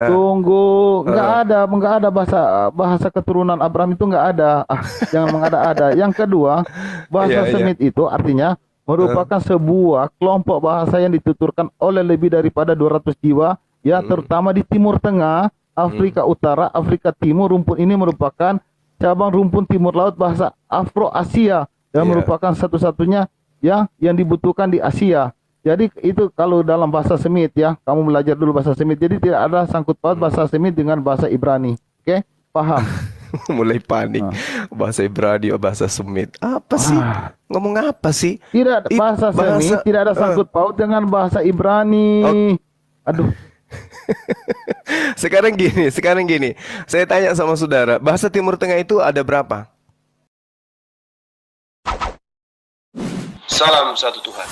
Tunggu, Heeh. nggak ada bahasa bahasa keturunan Abraham itu nggak ada. Ah, jangan mengada-ada. Yang kedua, bahasa Iya, iya. Semit itu artinya Heeh. merupakan sebuah kelompok bahasa yang dituturkan oleh lebih daripada 200 jiwa, ya Mm, terutama di Timur Tengah, mm. Afrika Utara, Afrika Timur. Rumpun ini merupakan cabang rumpun Timur Laut bahasa Afro-Asia dan Iya. merupakan satu-satunya yang dibutuhkan di Asia. Jadi itu kalau dalam bahasa Semit ya, kamu belajar dulu bahasa Semit. Jadi tidak ada sangkut paut Mm. bahasa Semit dengan bahasa Ibrani. Oke, paham? Mulai panik. Nah. Bahasa Ibrani, bahasa Semit. Apa sih? Ah, Ngomong apa sih? tidak It bahasa Semit bahasa. tidak ada eh. sangkut paut dengan bahasa Oh, Ibrani. Aduh, sekarang gini. Saya tanya sama saudara, bahasa Timur Tengah itu ada berapa? Salam satu Tuhan.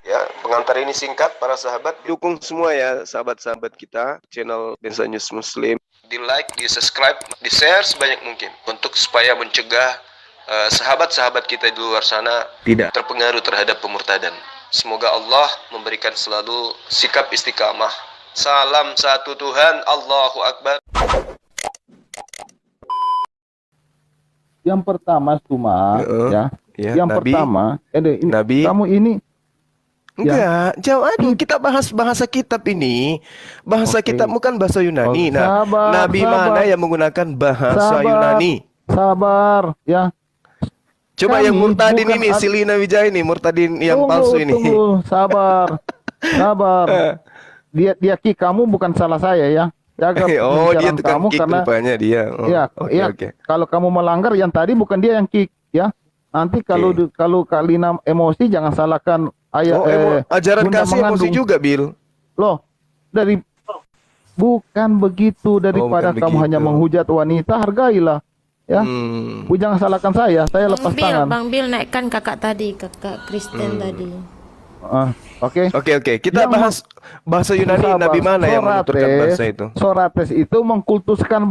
Ya, pengantar ini singkat para sahabat. Dukung semua ya sahabat-sahabat kita channel Densa News Muslim. Di like, di subscribe, di share sebanyak mungkin untuk supaya mencegah sahabat-sahabat kita di luar sana tidak terpengaruh terhadap pemurtadan. Semoga Allah memberikan selalu sikap istiqamah. Salam satu Tuhan, Allahu Akbar. yang pertama cuma Heeh. ya, Ya, yang Nabi, pertama, ini Nabi. kamu ini ya, Enggak, jauh anu kita bahas bahasa kitab ini. Bahasa kitab oke. bukan bahasa Oh, Yunani. Nah, sabar, nabi mana sabar, yang menggunakan bahasa sabar, Yunani? sabar, ya. Coba yang Kami murtadin bukan ini, Silina Wijaya ini, murtadin yang palsu tunggu, ini. tunggu, sabar, sabar. Eh, Dia kick kamu bukan salah saya ya. Jaga oh, dia pembicaraan tukang kamu kick karena rupanya dia. Oh, ya oke ya oke. kalau kamu melanggar yang tadi bukan dia yang kick ya. Nanti Oke. kalau Kalina emosi jangan salahkan ayah Oh, ajaran bunda kasih emosi mengandung. juga, Bill. Loh, dari bukan begitu, Oh, bukan daripada kamu hanya begitu. menghujat wanita, hargailah ya. Hmm. Bu, jangan salahkan saya lepas tangan. Bang Bill naikkan kakak tadi, kakak Kristen tadi. Hmm. Oke. Oke oke, kita Yang bahas bahasa Yunani. Nabi sabar, mana yang menuturkan bahasa itu? Sokrates itu mengkultuskan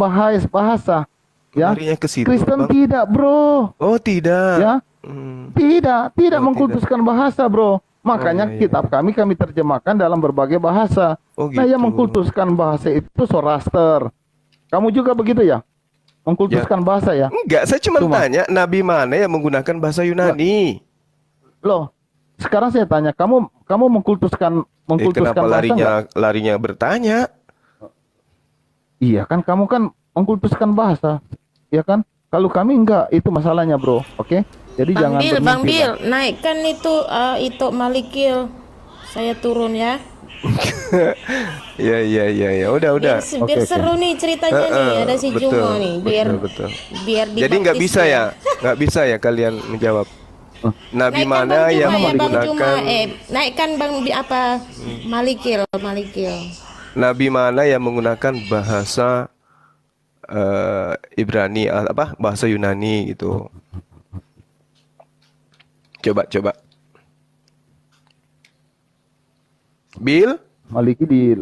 bahasa ya. Larinya ke situ, Kristen Bang. tidak, bro. Oh, tidak. Ya, Hmm. tidak Oh, tidak. mengkultuskan bahasa, bro. Oh, Makanya iya iya kitab iya. kami terjemahkan dalam berbagai bahasa. Oh, Nah, yang gitu. mengkultuskan bahasa itu Zoroaster. Kamu juga begitu ya? Ya. Mengkultuskan bahasa ya? Enggak, saya cuma Cuma, tanya nabi mana yang menggunakan bahasa loh, Yunani? loh, sekarang saya tanya, kamu mengkultuskan Kenapa mengkultuskan bahasa nggak? larinya bertanya? Iya kan, kamu kan mengkultuskan bahasa, ya kan? Kalau kami enggak, itu masalahnya, bro. Oke? Jadi jangan Bang bermimpi lah. Bill, naikkan itu Malikil. Saya turun ya. Ya ya ya ya, udah. Oke, Biar oke. seru nih ceritanya nih. Ada si Betul, Jumo nih, biar betul, betul. biar Jadi nggak dibaptis bisa dia. ya, nggak bisa ya kalian menjawab. Eh, Nabi Naikkan Bang mana yang Juma Mana ya Bang Malikil? Juma. menggunakan Naikkan apa Malikil, Malikil. Nabi mana yang menggunakan bahasa Ibrani apa bahasa Yunani gitu. Coba coba. Bill, Maliki di...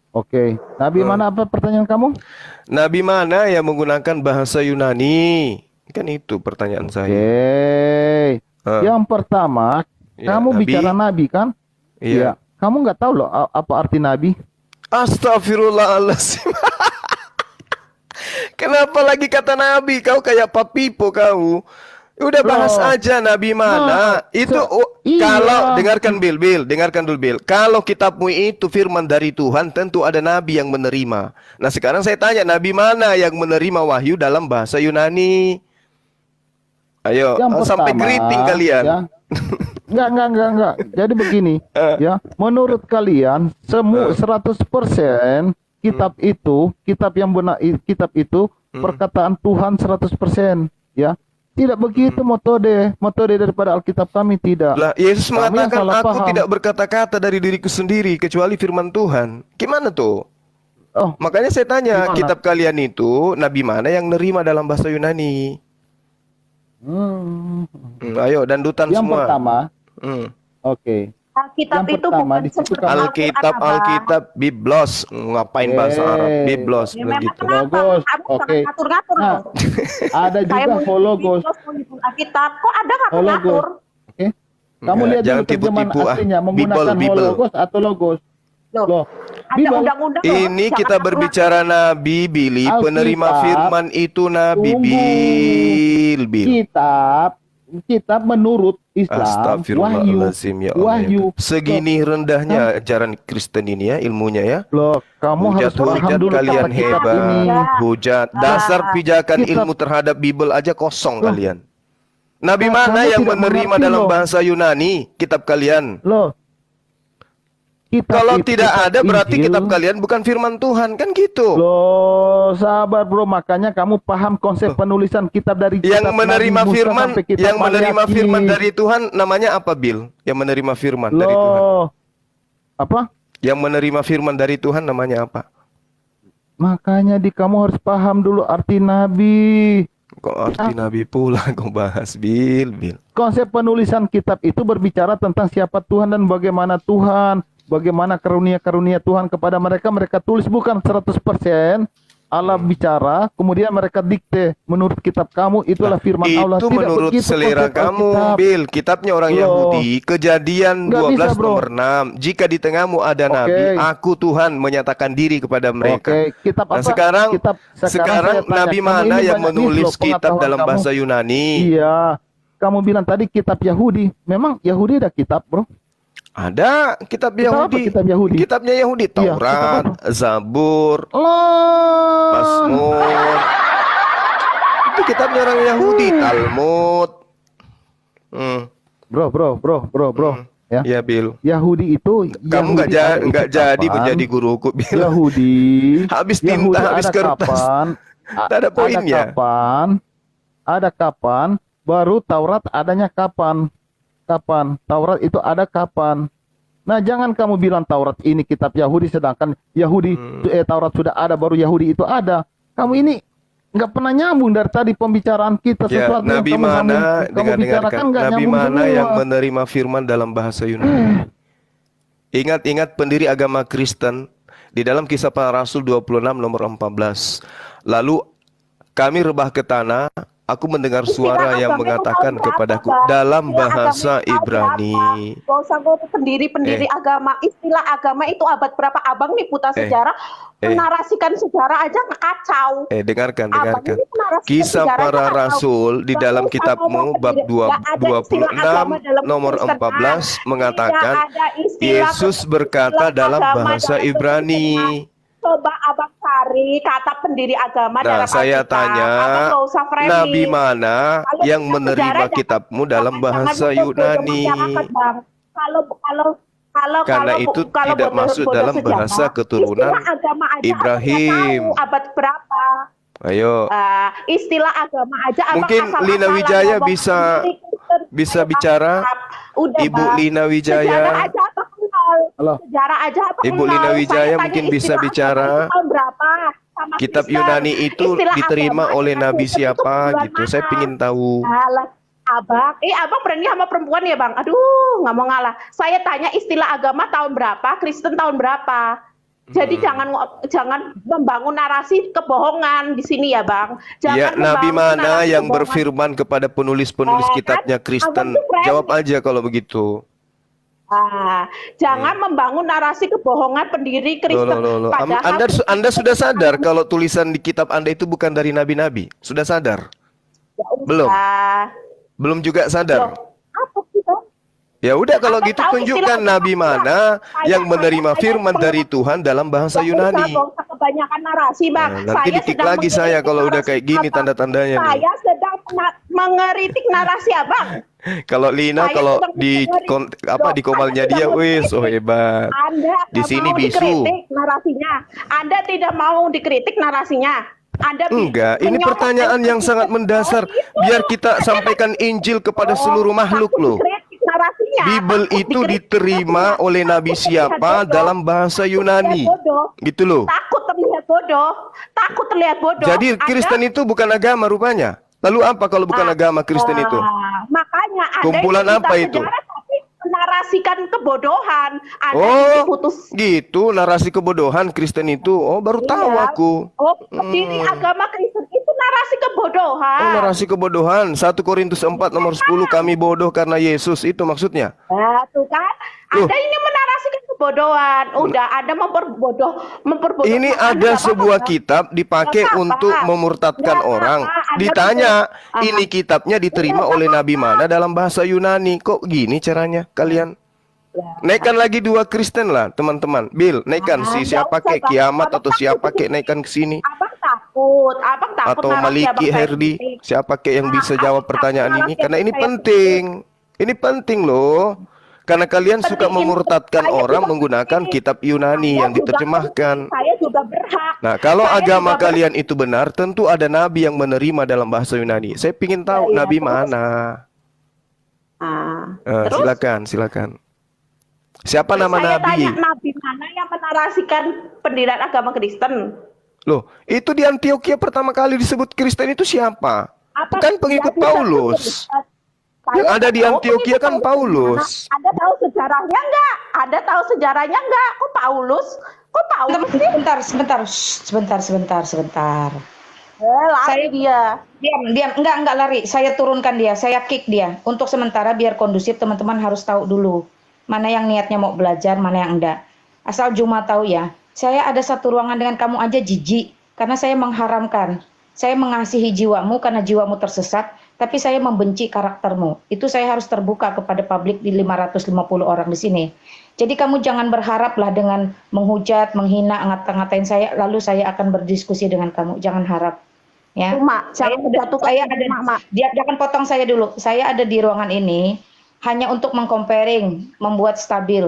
Oke. Nabi eh, mana apa pertanyaan kamu? Nabi mana yang menggunakan bahasa Yunani? Kan itu pertanyaan saya. Oke. Eh, Yang pertama, ya, kamu bicara Nabi. nabi kan? Iya. Iya. Kamu nggak tahu loh apa arti nabi? Astagfirullahaladzim. Kenapa lagi kata Nabi? Kau kayak papipo kau. Udah bahas Loh, aja Nabi nah, mana. Itu kalau iya. dengarkan Bill, dengarkan dulu Bill. Kalau kitabmu itu firman dari Tuhan, tentu ada nabi yang menerima. Nah, sekarang saya tanya, nabi mana yang menerima wahyu dalam bahasa Yunani? Ayo, Yang sampai pertama, keriting kalian. ya. Enggak. Jadi begini, Eh, ya. Menurut kalian, semua eh, 100% hmm, kitab yang benar, kitab itu hmm, perkataan Tuhan 100%, ya. Tidak begitu hmm. metode daripada Alkitab kami tidak. Lah, Yesus Kami yang mengatakan, salah aku paham. tidak berkata-kata dari diriku sendiri, kecuali firman Tuhan. Gimana tuh? Oh, Makanya saya tanya, gimana? kitab kalian itu, nabi mana yang nerima dalam bahasa Yunani? Hmm. Ayo, dandutan Yang semua. pertama, Hmm, oke. Alkitab Yang itu pertama, bukan di situ seperti kamu- Alkitab, Al-Quran, Abang. Alkitab, Biblos. Ngapain bahasa Arab? Biblos Ya memang begitu. kenapa? Logos, Kamu oke. sangat ngatur-ngatur Nah, loh. ada Saya juga mau ikut hologos. Biblos, mau ikut Alkitab, kok ada Hologos. ngatur-ngatur? Oke. Kamu Enggak, lihat jangan dulu terjemahan tipu-tipu, ah. aslinya menggunakan Bible. hologos atau logos. Loh, Loh, ada Bible. undang-undang loh, Ini jangan kita ngatur-ngatur. berbicara Nabi, Billy. Alkitab. Penerima firman itu Nabi, Tunggu. Bil. Kitab menurut Islam wahyu. Astagfirullahaladzim ya Allah. Wahyu. Segini rendahnya ajaran Kristen ini ya, ilmunya ya. Loh, kamu harus paham Hujat dulu kalian tentang kitab hebat. ini. Hujat. Dasar pijakan Kitab- ilmu terhadap Bible aja kosong Loh. kalian. Nabi Nah, mana kamu yang tidak menerima mengerti dalam loh. bahasa Yunani kitab kalian? Loh. Kitab Kalau itu, tidak ada berarti Injil. kitab kalian bukan firman Tuhan, kan gitu. Loh, sabar bro, makanya kamu paham konsep penulisan kitab dari Yang kitab menerima Nabi Musa firman, sampai kitab yang menerima Maliaki. firman dari Tuhan namanya apa, Bil? Yang menerima firman dari Tuhan. Loh. Apa? Yang menerima firman dari Tuhan namanya apa? Makanya kamu harus paham dulu arti nabi. Kok arti Nabi pula kau bahas, Bil? Konsep penulisan kitab itu berbicara tentang siapa Tuhan dan bagaimana Tuhan, bagaimana karunia-karunia Tuhan kepada mereka. Mereka tulis bukan 100% Allah bicara, kemudian mereka dikte menurut kitab kamu itulah firman Allah. Itu Tidak menurut begitu selera konsep kamu, Alkitab. Bil. Kitabnya orang Loh. Yahudi, Kejadian Nggak 12 bisa, bro. nomor 6. Jika di tengahmu ada Oke. nabi, aku Tuhan menyatakan diri kepada mereka. Oke, kitab Nah, apa? sekarang saya tanya, nabi kamu mana ini yang banyak menulis nih loh kitab pengetahuan dalam kamu. bahasa Yunani? Iya, kamu bilang tadi kitab Yahudi. Memang Yahudi ada kitab, bro? Ada kitab Kitab apa Yahudi. kitab Yahudi? Kitabnya Yahudi, Iya, Taurat, kitab Zabur, Allah. Mazmur. Itu kitabnya orang Yahudi, Talmud. Bro. Ya. Ya, Bil. Yahudi itu Kamu Yahudi ada itu jadi kapan? menjadi guruku, Bil. Yahudi. Habis Yahudi tinta, habis ada kertas. Kapan, Tak ada poinnya. Ada kapan? Baru Taurat adanya kapan? Taurat itu ada kapan? Nah, jangan kamu bilang Taurat ini kitab Yahudi sedangkan Taurat sudah ada baru Yahudi itu ada. Kamu ini nggak pernah nyambung dari tadi pembicaraan kita. Ya, Sesuatu yang Nabi kamu mana, kamu bicarakan nggak Nabi nyambung mana semua. yang menerima firman dalam bahasa Yunani? Ingat-ingat pendiri agama Kristen di dalam Kisah Para Rasul 26 nomor 14. Lalu kami rebah ke tanah, aku mendengar suara yang mengatakan kepadaku dalam bahasa Ibrani. Gak usah ngomong pendiri agama. Istilah agama itu abad berapa? Abang nih putar sejarah. Menarasikan sejarah aja kacau. Dengarkan. Abang ini menarasikan Kisah sejarah Para aja kacau. Rasul di Gak dalam usah kitabmu ngomong bab pendiri. Gak ada istilah agama 26 dalam nomor Kristen. 14 mengatakan Tidak ada istilah Yesus berkata istilah dalam agama bahasa dalam Ibrani. Kristen. Coba abang cari kata pendiri agama Nah, dalam saya Alkitab. tanya, Abang nggak usah framing. Nabi mana Kalau yang kita menerima sejarah, kitabmu dalam jangan bahasa bodoh-bodoh Yunani? masyarakat, Bang. Karena itu tidak masuk dalam bahasa keturunan istilah agama aja Ibrahim. abang nggak tahu abad berapa. Ayo, Istilah agama aja abang mungkin asal-asalan Lina Wijaya ngomong bisa sendiri, bicara. Udah, Ibu Bang. Lina Sejarah Wijaya, aja apa kenal? Halo. Sejarah aja apa Ibu kenal? Lina Saya Wijaya tanya mungkin bisa istilah bicara. agama itu tahun berapa? Sama Kitab Kristen. Yunani itu Istilah diterima agama oleh dengan Nabi Kristen itu siapa bulan gitu. Saya mana? ingin tahu. Alah, abang berani sama perempuan ya bang? Aduh, nggak mau ngalah. Saya tanya istilah agama tahun berapa, Kristen tahun berapa? Jadi jangan membangun narasi kebohongan di sini ya bang. Ya, Jangan Nabi membangun mana narasi yang kebohongan. berfirman kepada penulis-penulis kitabnya Kristen? Abang tuh keren. Jawab aja kalau begitu. Jangan membangun narasi kebohongan pendiri Kristen. Loh. Padahal Anda sudah sadar kalau tulisan di kitab Anda itu bukan dari nabi-nabi? Sudah sadar? Ya udah. Belum? Belum juga sadar? Loh, apa sih Bang? Ya udah kalau Abang gitu tahu tunjukkan istilah nabi agama. mana yang Saya menerima firman dari Tuhan dalam bahasa Yunani. Nggak usah kebanyakan narasi bang. Nah, nanti Saya ditik sedang lagi saya mengkritik kalau udah narasi kayak gini abang. tanda-tandanya nih. Saya sedang mengeritik narasi abang. Kalau Lina Saya kalau sedang mengkritik. di komalnya Anda dia, sedang wih, so mengkritik. hebat. Anda Di nggak sini mau bisu. dikritik narasinya. Anda tidak mau dikritik narasinya. Anda Enggak, ini menyolok pertanyaan yang narasi sangat itu. mendasar. Itu. Biar kita sampaikan Injil kepada seluruh makhluk Takut loh. dikritik narasinya. Bible Takut itu dikritik diterima narasinya. oleh nabi Takut siapa terlihat bodoh. dalam bahasa Yunani. Takut terlihat bodoh. Gitu loh. Takut terlihat bodoh. Takut terlihat bodoh. Jadi Kristen itu bukan agama rupanya. Lalu apa kalau bukan agama Kristen itu? Makanya Anda Kumpulan itu apa bukan itu? sejarah, tapi menarasikan kebodohan. Anda Oh, putus. gitu narasi kebodohan Kristen itu. Oh, baru tahu Iya. aku. Oh, pendiri agama Kristen itu narasi kebodohan. Oh, narasi kebodohan. 1 Korintus 4 nomor 10, kami bodoh karena Yesus, itu maksudnya. Nah, tuh kan. Loh. Anda ini menarasikan kebodohan. Udah, Anda memperbodoh. Ini ada sebuah kitab dipakai Nggak apa-apa. untuk memurtadkan Nggak orang. apa-apa. Anda Ditanya, betul. ini kitabnya diterima Nggak oleh apa-apa. nabi mana dalam bahasa Yunani? Kok gini caranya kalian? Naikkan lagi 2 Kristen lah, teman-teman. Bill, naikkan Ah, si nggak siapa usah, kek Bang. Kiamat Abang atau takut. siapa kek naikkan ke sini. Abang takut Atau narasi Maliki Abang kayak Herdi, gini. siapa kek yang bisa Nah, jawab aku pertanyaan takut ini? narasi Karena ini saya penting. Ini penting loh. Karena kalian suka Penting. memurtadkan Saya orang juga menggunakan penting. kitab Yunani Saya yang juga diterjemahkan. penting. Saya juga berhak. Nah, kalau Saya agama juga kalian itu benar, tentu ada nabi yang menerima dalam bahasa Yunani. Saya ingin tahu Iya, nabi terus? mana. Terus Silakan. Siapa nama saya nabi? tanya nabi mana yang menarasikan pendirian agama Kristen? Loh, itu di Antioquia pertama kali disebut Kristen itu siapa? Apa Kan pengikut dia Paulus. Saya Yang ada di tahu Antioquia pengikut kan Paulus. Mana? Anda tahu sejarahnya enggak? Anda tahu sejarahnya enggak? Kok Paulus sih? Sebentar. Lari Saya- dia. Diam, enggak lari. Saya turunkan dia, saya kick dia. Untuk sementara biar kondusif, teman-teman harus tahu dulu mana yang niatnya mau belajar, mana yang enggak. Asal Juma tahu ya, saya ada satu ruangan dengan kamu aja jijik karena saya mengharamkan. Saya mengasihi jiwamu karena jiwamu tersesat, tapi saya membenci karaktermu. Itu saya harus terbuka kepada publik di 550 orang di sini. Jadi kamu jangan berharaplah dengan menghujat, menghina, ngata-ngatain saya, lalu saya akan berdiskusi dengan kamu. Jangan harap. Ya. Cuma jangan menjatuhkan Mak. Dia jangan potong saya dulu. Saya ada di ruangan ini hanya untuk mengcomparing, membuat stabil.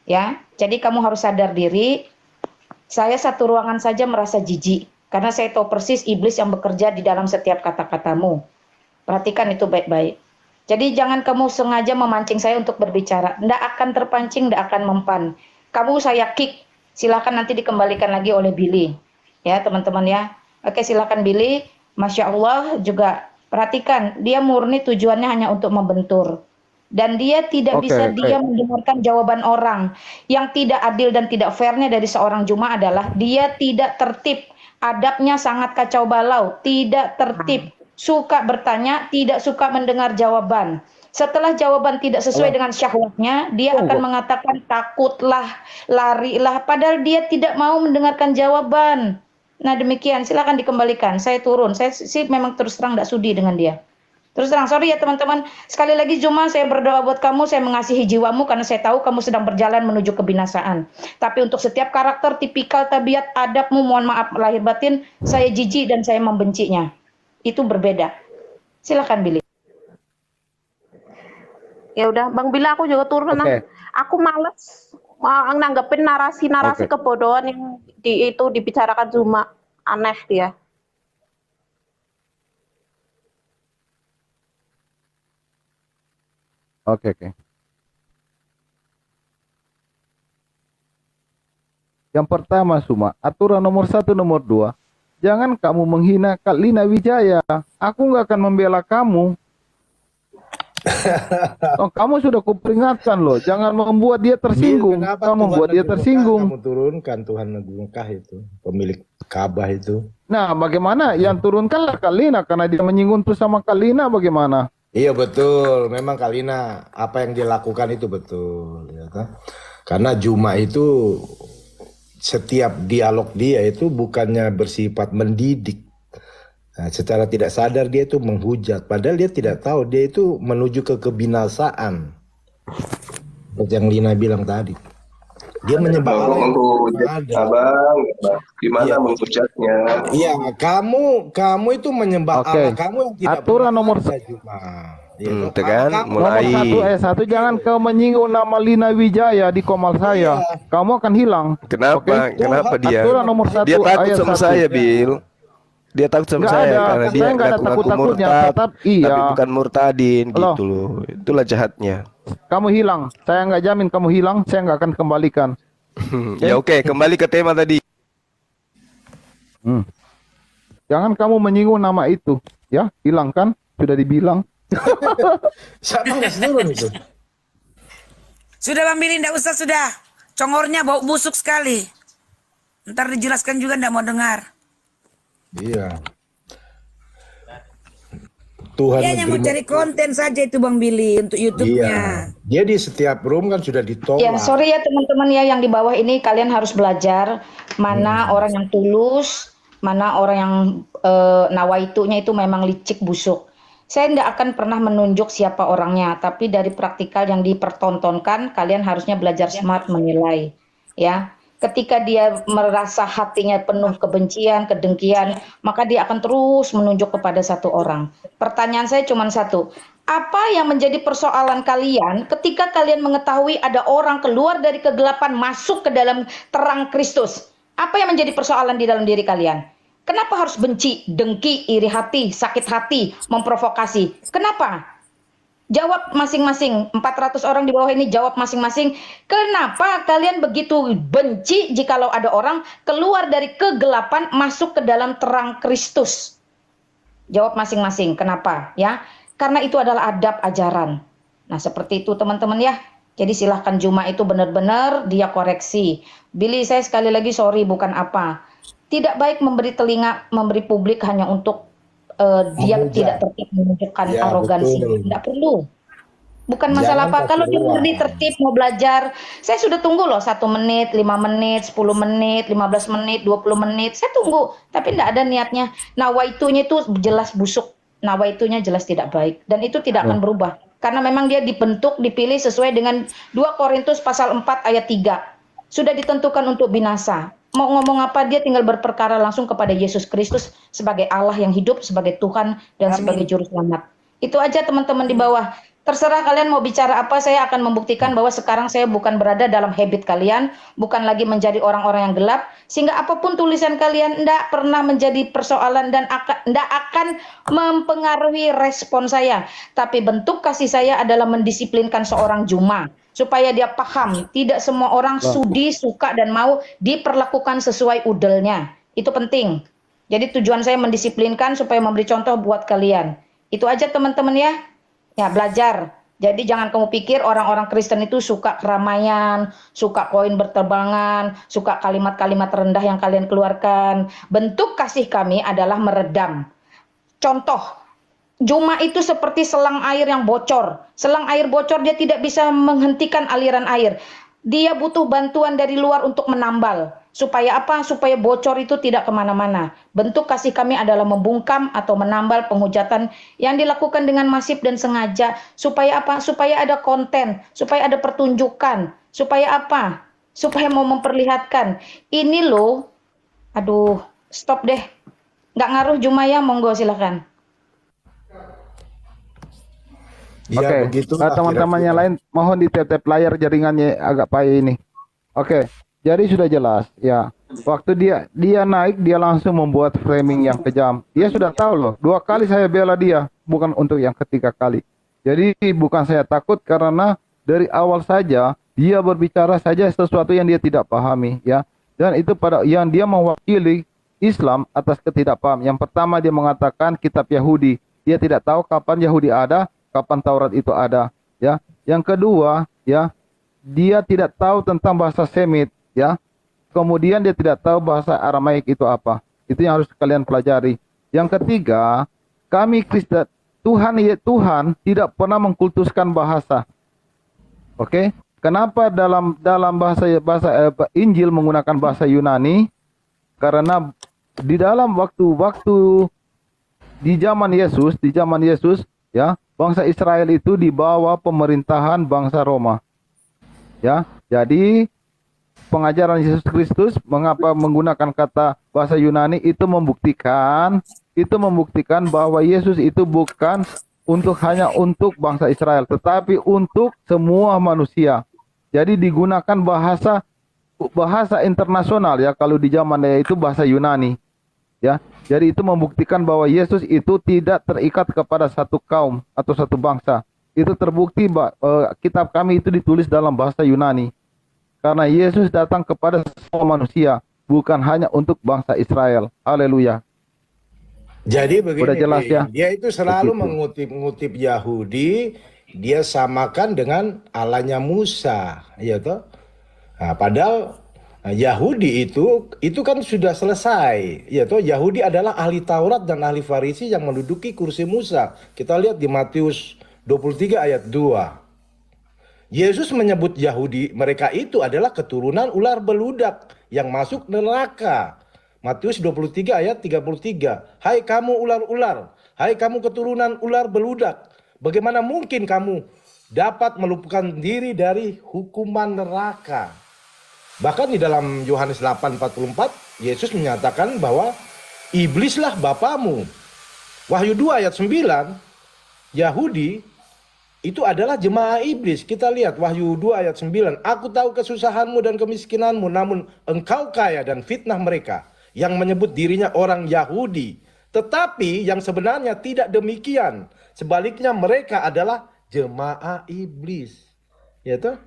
Ya. Jadi kamu harus sadar diri. Saya satu ruangan saja merasa jijik karena saya tahu persis iblis yang bekerja di dalam setiap kata-katamu. Perhatikan itu baik-baik. Jadi jangan kamu sengaja memancing saya untuk berbicara. Nggak akan terpancing, nggak akan mempan. Kamu saya kick. Silakan nanti dikembalikan lagi oleh Billy. Ya teman-teman ya. Oke silakan Billy. Masya Allah juga perhatikan. Dia murni tujuannya hanya untuk membentur. Dan dia tidak bisa dia mendengarkan jawaban orang. Yang tidak adil dan tidak fairnya dari seorang Juma adalah dia tidak tertib. Adabnya sangat kacau balau. Tidak tertib. Suka bertanya, tidak suka mendengar jawaban. Setelah jawaban tidak sesuai dengan syahwatnya, dia akan mengatakan takutlah, larilah. Padahal dia tidak mau mendengarkan jawaban. Nah demikian, silakan dikembalikan. Saya turun, saya sih memang terus terang tidak sudi dengan dia. Terus terang, sorry ya teman-teman. Sekali lagi Juma, saya berdoa buat kamu, saya mengasihi jiwamu karena saya tahu kamu sedang berjalan menuju kebinasaan. Tapi untuk setiap karakter, tipikal, tabiat, adabmu, mohon maaf lahir batin, saya jijik dan saya membencinya. Itu berbeda. Silakan Billy. Ya udah, Bang Bila aku juga turun lah. Aku males nanggepin narasi-narasi kebodohan yang itu dibicarakan Zuma. Aneh dia. Oke. Yang pertama, Suma, aturan nomor 1, nomor 2. Jangan kamu menghina Kak Lina Wijaya. Aku nggak akan membela kamu. Oh, kamu sudah kuperingatkan loh. Jangan membuat dia tersinggung. Kenapa Kamu membuat dia tersinggung. Kamu turunkan Tuhan Negeri Mekah itu, pemilik Ka'bah itu. Nah, bagaimana? Yang turunkanlah Kak Lina karena dia menyinggung tuh sama Kak Lina. Bagaimana? Iya betul, memang Kalina apa yang dia lakukan itu betul, ya kan? Karena Juma itu setiap dialog dia itu bukannya bersifat mendidik. Nah, secara tidak sadar dia itu menghujat, padahal dia tidak tahu dia itu menuju ke kebinasaan. Seperti yang Lina bilang tadi. Dia menyembah Allah yang menghujat ada. abang, gimana Iya. menghujatnya? Iya, kamu itu menyembah Oke. Allah kamu yang tidak Aturan benar nomor ada, Juma. Iya, Itu kan kamu- mulai. Nomor 1 ayat 1, jangan kau menyinggung nama Lina Wijaya di komal saya. Kamu akan hilang. Kenapa? Oke? Kenapa dia? Aturan nomor 1 Dia takut ayat sama 1. saya, Bill. Dia takut sama Nggak saya ada, karena dia saya nggak ada ngaku-ngaku takut-takutnya, murtad, tetap iya. tapi bukan murtadin Loh. gitu loh. Itulah jahatnya. Kamu hilang. Saya nggak jamin kamu hilang. Saya nggak akan kembalikan. Ya oke, kembali ke tema tadi. Jangan kamu menyinggung nama itu. Ya, hilang kan? Sudah dibilang. Siapa yang turun itu? Sudah Bang Billy, enggak usah sudah. Congornya bau busuk sekali. Ntar dijelaskan juga enggak mau dengar. Iya. Tuhan Dia hanya mau cari konten saja itu Bang Billy untuk YouTube-nya. Iya. Dia di setiap room kan sudah ditolak. Ya, sorry ya teman-teman ya yang di bawah ini kalian harus belajar mana orang yang tulus, mana orang yang nawaitunya itu memang licik busuk. Saya tidak akan pernah menunjuk siapa orangnya, tapi dari praktikal yang dipertontonkan, kalian harusnya belajar smart menilai. Ya, ketika dia merasa hatinya penuh kebencian, kedengkian, maka dia akan terus menunjuk kepada satu orang. Pertanyaan saya cuma satu. Apa yang menjadi persoalan kalian ketika kalian mengetahui ada orang keluar dari kegelapan masuk ke dalam terang Kristus? Apa yang menjadi persoalan di dalam diri kalian? Kenapa harus benci, dengki, iri hati, sakit hati, memprovokasi? Kenapa? Jawab masing-masing. 400 orang di bawah ini jawab masing-masing. Kenapa kalian begitu benci jikalau ada orang keluar dari kegelapan masuk ke dalam terang Kristus? Jawab masing-masing. Kenapa? Ya, karena itu adalah adab ajaran. Nah, seperti itu teman-teman ya. Jadi silahkan Juma itu benar-benar dia koreksi. Billy, saya sekali lagi sorry bukan apa. Tidak baik memberi telinga, memberi publik hanya untuk dia tidak tertib menunjukkan Ya, arogansi. betul. Tidak perlu. Bukan masalah Jangan apa. Kalau dia terkeluar. ngerti tertib mau belajar, saya sudah tunggu loh 1 menit, 5 menit, 10 menit, 15 menit, 20 menit. Saya tunggu, tapi tidak ada niatnya. Nawaitunya itu jelas busuk. Nawaitunya jelas tidak baik. Dan itu tidak akan berubah. Karena memang dia dibentuk, dipilih sesuai dengan 2 Korintus pasal 4 ayat 3. Sudah ditentukan untuk binasa. Mau ngomong apa dia tinggal berperkara langsung kepada Yesus Kristus sebagai Allah yang hidup, sebagai Tuhan dan sebagai juru selamat. Itu aja teman-teman di bawah. Terserah kalian mau bicara apa, saya akan membuktikan bahwa sekarang saya bukan berada dalam habit kalian, bukan lagi menjadi orang-orang yang gelap, sehingga apapun tulisan kalian tidak pernah menjadi persoalan dan tidak akan mempengaruhi respon saya. Tapi bentuk kasih saya adalah mendisiplinkan seorang Juma, supaya dia paham, tidak semua orang sudi, suka, dan mau diperlakukan sesuai udelnya. Itu penting. Jadi tujuan saya mendisiplinkan supaya memberi contoh buat kalian. Itu aja teman-teman ya. Ya, belajar. Jadi jangan kamu pikir orang-orang Kristen itu suka keramaian, suka koin berterbangan, suka kalimat-kalimat rendah yang kalian keluarkan. Bentuk kasih kami adalah meredam. Contoh, Juma itu seperti selang air yang bocor. Selang air bocor, dia tidak bisa menghentikan aliran air. Dia butuh bantuan dari luar untuk menambal. Supaya apa? Supaya bocor itu tidak kemana-mana. Bentuk kasih kami adalah membungkam atau menambal penghujatan yang dilakukan dengan masif dan sengaja. Supaya apa? Supaya ada konten, supaya ada pertunjukan. Supaya apa? Supaya mau memperlihatkan. Ini loh, aduh, stop deh. Nggak ngaruh Juma ya, monggo silakan. Ya, Oke, begitulah teman-teman yang kira-kira. lain mohon di tap layar jaringannya agak payah ini. Oke, jadi sudah jelas ya. Waktu dia naik, dia langsung membuat framing yang kejam. Dia sudah tahu loh. 2 kali saya bela dia, bukan untuk yang ketiga kali. Jadi bukan saya takut karena dari awal saja dia berbicara saja sesuatu yang dia tidak pahami ya. Dan itu pada yang dia mewakili Islam atas ketidakpaham. Yang pertama dia mengatakan kitab Yahudi. Dia tidak tahu kapan Yahudi ada, kapan Taurat itu ada ya. Yang kedua ya, dia tidak tahu tentang bahasa Semit ya. Kemudian dia tidak tahu bahasa Aramaik itu apa. Itu yang harus kalian pelajari. Yang ketiga, kami Kristen, Tuhan tidak pernah mengkultuskan bahasa. Oke? Kenapa dalam bahasa Injil menggunakan bahasa Yunani? Karena di dalam waktu di zaman Yesus ya, bangsa Israel itu di bawah pemerintahan bangsa Roma. Ya, jadi pengajaran Yesus Kristus mengapa menggunakan kata bahasa Yunani itu membuktikan bahwa Yesus itu bukan hanya untuk bangsa Israel, tetapi untuk semua manusia. Jadi digunakan bahasa internasional ya, kalau di zamannya itu bahasa Yunani. Ya, jadi itu membuktikan bahwa Yesus itu tidak terikat kepada satu kaum atau satu bangsa. Itu terbukti kitab kami itu ditulis dalam bahasa Yunani. Karena Yesus datang kepada semua manusia, bukan hanya untuk bangsa Israel. Haleluya. Jadi begini, Udah jelas ya? dia itu selalu Begitu. mengutip-ngutip Yahudi dia samakan dengan Allahnya Musa, ya toh. Nah, padahal Yahudi itu kan sudah selesai, ya toh. Yahudi adalah ahli Taurat dan ahli Farisi yang menduduki kursi Musa. Kita lihat di Matius 23 ayat 2. Yesus menyebut Yahudi mereka itu adalah keturunan ular beludak yang masuk neraka. Matius 23 ayat 33. Hai kamu ular-ular, hai kamu keturunan ular beludak, bagaimana mungkin kamu dapat meluputkan diri dari hukuman neraka? Bahkan di dalam Yohanes 8:44, Yesus menyatakan bahwa iblislah bapamu. Wahyu 2 ayat 9, Yahudi itu adalah jemaah iblis. Kita lihat Wahyu 2 ayat 9. Aku tahu kesusahanmu dan kemiskinanmu, namun engkau kaya, dan fitnah mereka yang menyebut dirinya orang Yahudi. Tetapi yang sebenarnya tidak demikian. Sebaliknya mereka adalah jemaah iblis. Ya toh?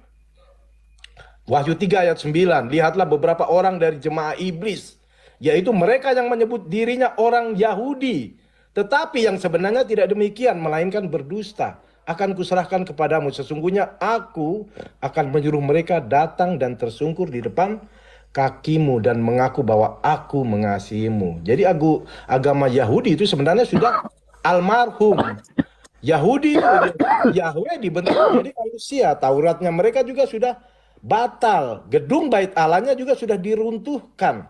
Wahyu 3 ayat 9. Lihatlah beberapa orang dari jemaah iblis, yaitu mereka yang menyebut dirinya orang Yahudi. Tetapi yang sebenarnya tidak demikian, melainkan berdusta. Akan kuserahkan kepadamu, sesungguhnya aku akan menyuruh mereka datang dan tersungkur di depan kakimu dan mengaku bahwa aku mengasihimu. Jadi agama Yahudi itu sebenarnya sudah almarhum. Yahudi, Yahweh dibentuk menjadi manusia. Tauratnya mereka juga sudah batal. Gedung bait Allahnya juga sudah diruntuhkan.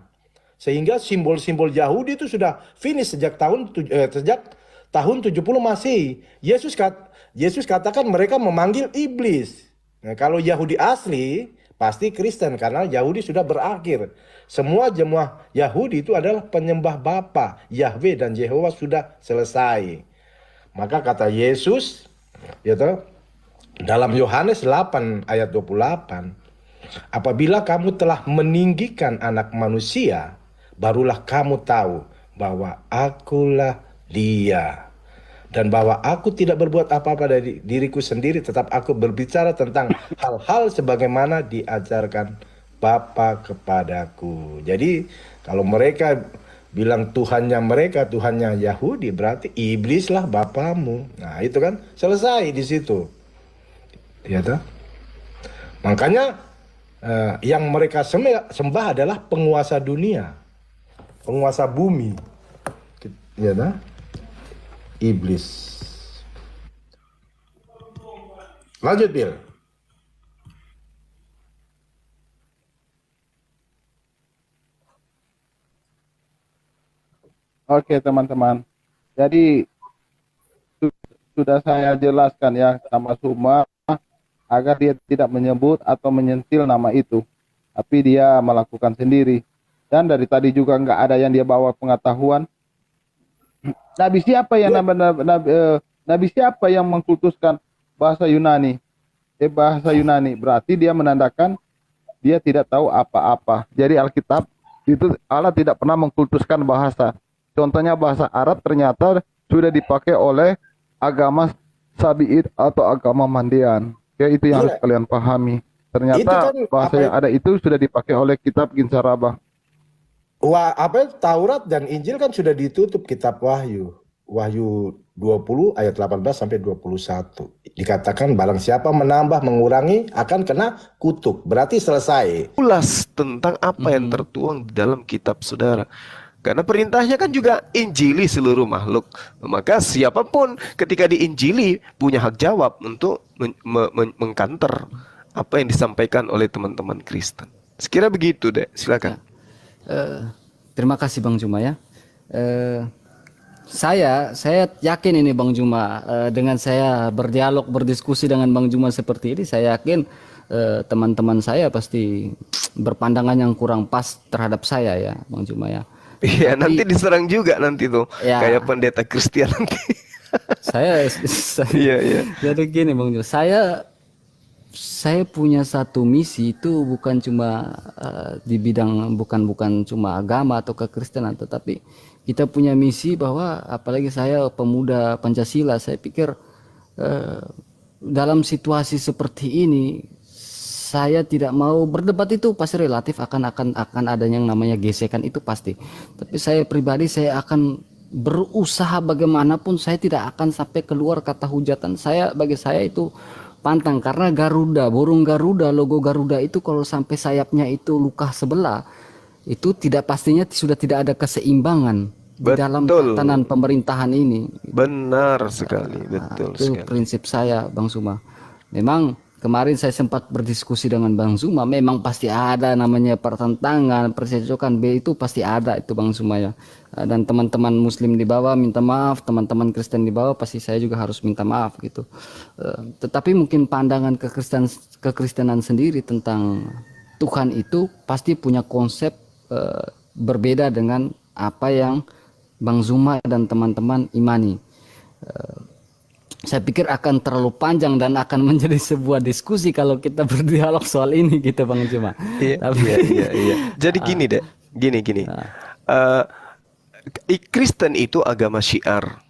Sehingga simbol-simbol Yahudi itu sudah finish sejak tahun 70 Masehi. Yesus katakan mereka memanggil iblis. Nah, kalau Yahudi asli pasti Kristen karena Yahudi sudah berakhir. Semua jemaah Yahudi itu adalah penyembah Bapa, Yahweh dan Yehova sudah selesai. Maka kata Yesus, ya toh, dalam Yohanes 8 ayat 28, apabila kamu telah meninggikan anak manusia, barulah kamu tahu bahwa akulah Dia. Dan bahwa aku tidak berbuat apa-apa dari diriku sendiri, tetap aku berbicara tentang hal-hal sebagaimana diajarkan Bapa kepadaku. Jadi kalau mereka bilang Tuhannya Yahudi, berarti iblislah bapamu. Nah itu kan selesai di situ. Ya toh? Makanya yang mereka sembah adalah penguasa dunia, penguasa bumi. Ya toh? Iblis. Lanjut, Bill. Oke, teman-teman. Jadi sudah saya jelaskan ya sama Suma agar dia tidak menyebut atau menyentil nama itu, tapi dia melakukan sendiri. Dan dari tadi juga nggak ada yang dia bawa pengetahuan. Nabi siapa yang Nabi siapa yang mengkultuskan bahasa Yunani? Bahasa Yunani berarti dia menandakan dia tidak tahu apa-apa. Jadi Alkitab itu Allah tidak pernah mengkultuskan bahasa. Contohnya bahasa Arab ternyata sudah dipakai oleh agama Sabi'id atau agama Mandean. Ya itu yang harus kalian pahami. Ternyata kan bahasa yang ada itu sudah dipakai oleh kitab Ginsarabah. Taurat dan Injil kan sudah ditutup kitab Wahyu. Wahyu 20 ayat 18 sampai 21. Dikatakan barang siapa menambah mengurangi akan kena kutuk. Berarti selesai. Ulas tentang apa yang tertuang di dalam kitab saudara. Karena perintahnya kan juga injili seluruh makhluk. Maka siapapun ketika diinjili punya hak jawab untuk mengkanter apa yang disampaikan oleh teman-teman Kristen. Sekira begitu deh, silakan. Terima kasih Bang Juma ya. Saya yakin ini Bang Juma, dengan saya berdialog berdiskusi dengan Bang Juma seperti ini, saya yakin teman-teman saya pasti berpandangan yang kurang pas terhadap saya ya Bang Juma ya. Iya, nanti diserang juga nanti tuh ya, kayak pendeta Kristian nanti. Saya iya. Jadi gini Bang Juma, saya punya satu misi itu bukan cuma di bidang bukan cuma agama atau kekristenan, tetapi kita punya misi bahwa apalagi saya pemuda Pancasila, saya pikir dalam situasi seperti ini saya tidak mau berdebat, itu pasti relatif, akan ada yang namanya gesekan itu pasti. Tapi saya pribadi saya akan berusaha bagaimanapun saya tidak akan sampai keluar kata hujatan. Bagi saya itu pantang, karena Garuda, burung Garuda, logo Garuda itu kalau sampai sayapnya itu luka sebelah, itu tidak, pastinya sudah tidak ada keseimbangan di dalam Betul. tatanan pemerintahan ini. Benar sekali, betul Itu sekali. prinsip saya, Bang Suma. Memang kemarin saya sempat berdiskusi dengan Bang Suma, memang pasti ada namanya pertentangan, percekcokan, itu pasti ada itu Bang Suma ya. Dan teman-teman Muslim di bawah minta maaf, teman-teman Kristen di bawah pasti saya juga harus minta maaf gitu. Tetapi mungkin pandangan kekristenan sendiri tentang Tuhan itu pasti punya konsep berbeda dengan apa yang Bang Zuma dan teman-teman imani. Saya pikir akan terlalu panjang dan akan menjadi sebuah diskusi kalau kita berdialog soal ini gitu Bang Zuma. Iya, iya. Jadi gini deh, gini. Kristen itu agama syiar,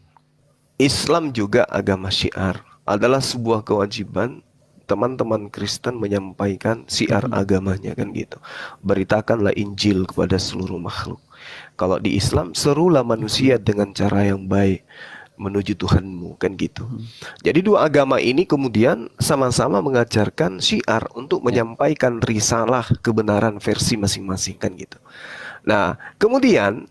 Islam juga agama syiar. Adalah sebuah kewajiban teman-teman Kristen menyampaikan syiar agamanya, kan gitu. Beritakanlah Injil kepada seluruh makhluk. Kalau di Islam, serulah manusia dengan cara yang baik menuju Tuhanmu, kan gitu. Jadi dua agama ini kemudian sama-sama mengajarkan syiar untuk menyampaikan risalah kebenaran versi masing-masing, kan gitu. Nah, kemudian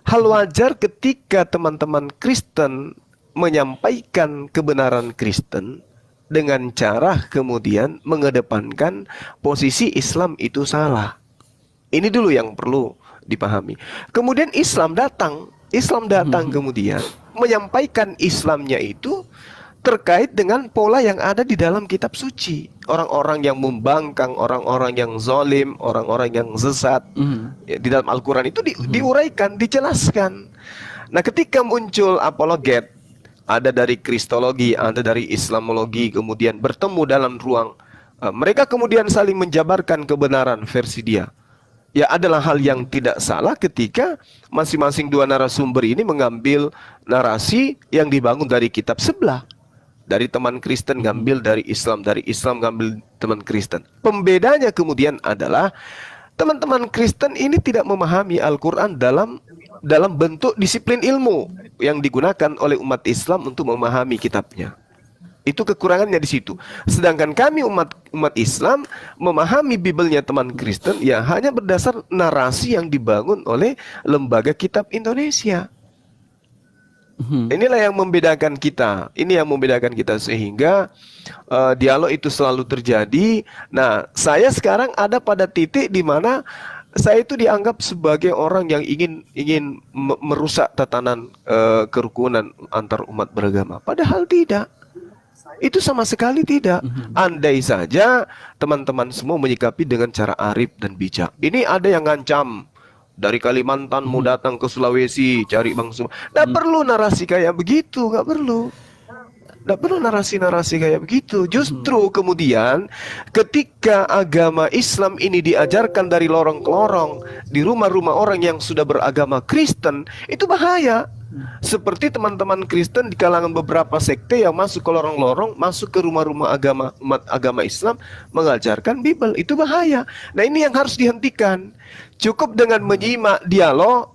hal wajar ketika teman-teman Kristen menyampaikan kebenaran Kristen dengan cara kemudian mengedepankan posisi Islam itu salah. Ini dulu yang perlu dipahami. Kemudian Islam datang kemudian menyampaikan Islamnya itu terkait dengan pola yang ada di dalam kitab suci. Orang-orang yang membangkang, orang-orang yang zalim, orang-orang yang sesat, ya, di dalam Al-Quran itu diuraikan, dijelaskan. Nah, ketika muncul apologet, ada dari Kristologi, ada dari Islamologi, kemudian bertemu dalam ruang, mereka kemudian saling menjabarkan kebenaran versi dia. Ya, adalah hal yang tidak salah ketika masing-masing dua narasumber ini mengambil narasi yang dibangun dari kitab sebelah. Dari teman Kristen ngambil dari Islam ngambil teman Kristen. Pembedanya kemudian adalah teman-teman Kristen ini tidak memahami Al-Quran dalam bentuk disiplin ilmu yang digunakan oleh umat Islam untuk memahami kitabnya. Itu kekurangannya di situ. Sedangkan kami umat Islam memahami Bibelnya teman Kristen ya hanya berdasar narasi yang dibangun oleh Lembaga Kitab Indonesia. Inilah yang membedakan kita. Ini yang membedakan kita sehingga dialog itu selalu terjadi. Nah, saya sekarang ada pada titik di mana saya itu dianggap sebagai orang yang ingin merusak tatanan kerukunan antar umat beragama. Padahal tidak. Itu sama sekali tidak. Andai saja teman-teman semua menyikapi dengan cara arif dan bijak. Ini ada yang ngancam dari Kalimantan mau datang ke Sulawesi cari bangsa. Nggak perlu narasi kayak begitu, nggak perlu. Nggak perlu narasi-narasi kayak begitu. Justru kemudian ketika agama Islam ini diajarkan dari lorong ke lorong di rumah-rumah orang yang sudah beragama Kristen, itu bahaya. Seperti teman-teman Kristen di kalangan beberapa sekte yang masuk ke lorong-lorong, masuk ke rumah-rumah umat agama Islam mengajarkan Bible, itu bahaya. Nah, ini yang harus dihentikan. Cukup dengan menyimak dialog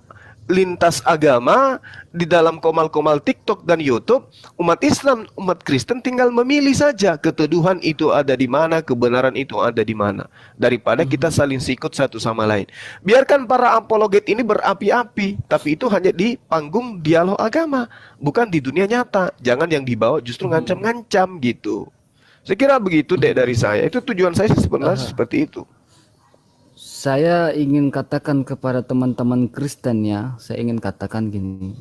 lintas agama di dalam komal-komal TikTok dan YouTube, umat Islam, umat Kristen tinggal memilih saja keteduhan itu ada di mana, kebenaran itu ada di mana, daripada kita saling sikut satu sama lain. Biarkan para apologet ini berapi-api, tapi itu hanya di panggung dialog agama, bukan di dunia nyata. Jangan yang dibawa justru ngancam-ngancam gitu. Saya kira begitu deh dari saya. Itu tujuan saya sebenarnya seperti itu. Saya ingin katakan kepada teman-teman Kristen ya, saya ingin katakan gini,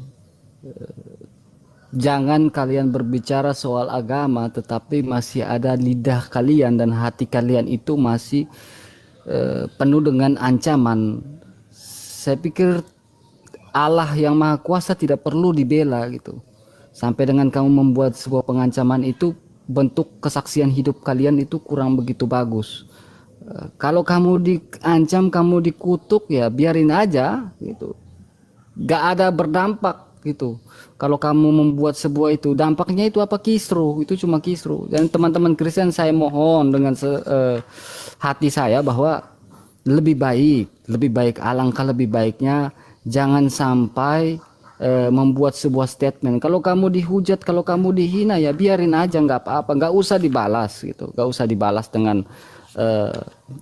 jangan kalian berbicara soal agama tetapi masih ada lidah kalian dan hati kalian itu masih penuh dengan ancaman. Saya pikir Allah yang Maha Kuasa tidak perlu dibela gitu. Sampai dengan kamu membuat sebuah pengancaman itu, bentuk kesaksian hidup kalian itu kurang begitu bagus. Kalau kamu diancam, kamu dikutuk, ya biarin aja gitu. Gak ada berdampak gitu. Kalau kamu membuat sebuah itu, dampaknya itu apa? Kisruh, itu cuma kisruh. Dan teman-teman Kristen, saya mohon dengan hati saya bahwa lebih baik, alangkah lebih baiknya jangan sampai membuat sebuah statement. Kalau kamu dihujat, kalau kamu dihina, ya biarin aja, nggak apa-apa, nggak usah dibalas gitu, nggak usah dibalas dengan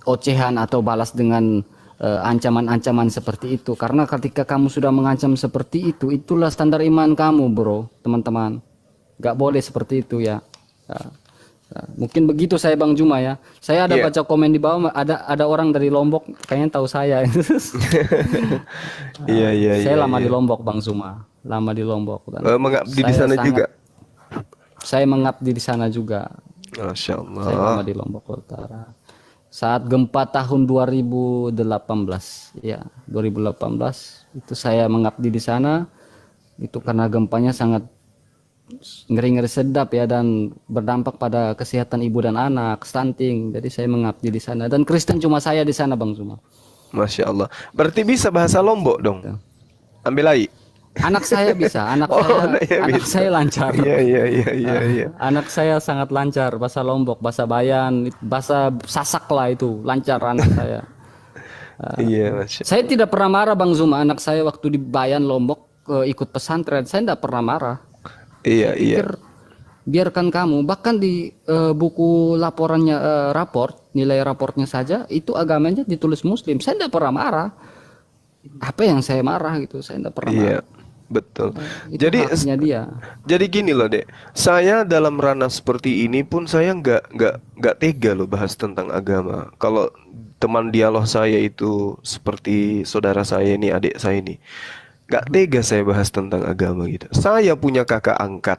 ocehan atau balas dengan ancaman-ancaman seperti itu. Karena ketika kamu sudah mengancam seperti itu, itulah standar iman kamu, bro, teman-teman. Nggak boleh seperti itu ya. Mungkin begitu saya Bang Juma ya. Saya ada baca komen di bawah, ada orang dari Lombok kayaknya tahu saya. Iya. Saya lama di Lombok Bang Juma, lama di Lombok. Mengabdi di sana juga. Saya mengabdi di sana juga. Masya Allah. Saya lama di Lombok Utara. Saat gempa tahun 2018, ya 2018 itu saya mengabdi di sana. Itu karena gempanya sangat ngeri-ngeri sedap ya, dan berdampak pada kesehatan ibu dan anak, stunting. Jadi saya mengabdi di sana, dan Kristen cuma saya di sana Bang Zuma. Masya Allah. Berarti bisa bahasa Lombok dong. Ambil lagi. Anak saya bisa, anak saya lancar. Iya. Anak saya sangat lancar bahasa Lombok, bahasa Bayan, bahasa Sasak lah, itu lancar anak saya. Iya, Masya. Saya tidak pernah marah Bang Zuma. Anak saya waktu di Bayan Lombok ikut pesantren, saya tidak pernah marah. Iya. Biarkan kamu, bahkan di buku laporannya, nilai raportnya saja itu agamanya ditulis Muslim. Saya tidak pernah marah. Apa yang saya marah gitu, saya tidak pernah marah. Betul. Itu Jadi haknya dia. Jadi gini loh, Dek. Saya dalam ranah seperti ini pun saya nggak tega loh bahas tentang agama. Kalau teman dialog saya itu seperti saudara saya ini, adik saya ini, nggak tega saya bahas tentang agama gitu. Saya punya kakak angkat,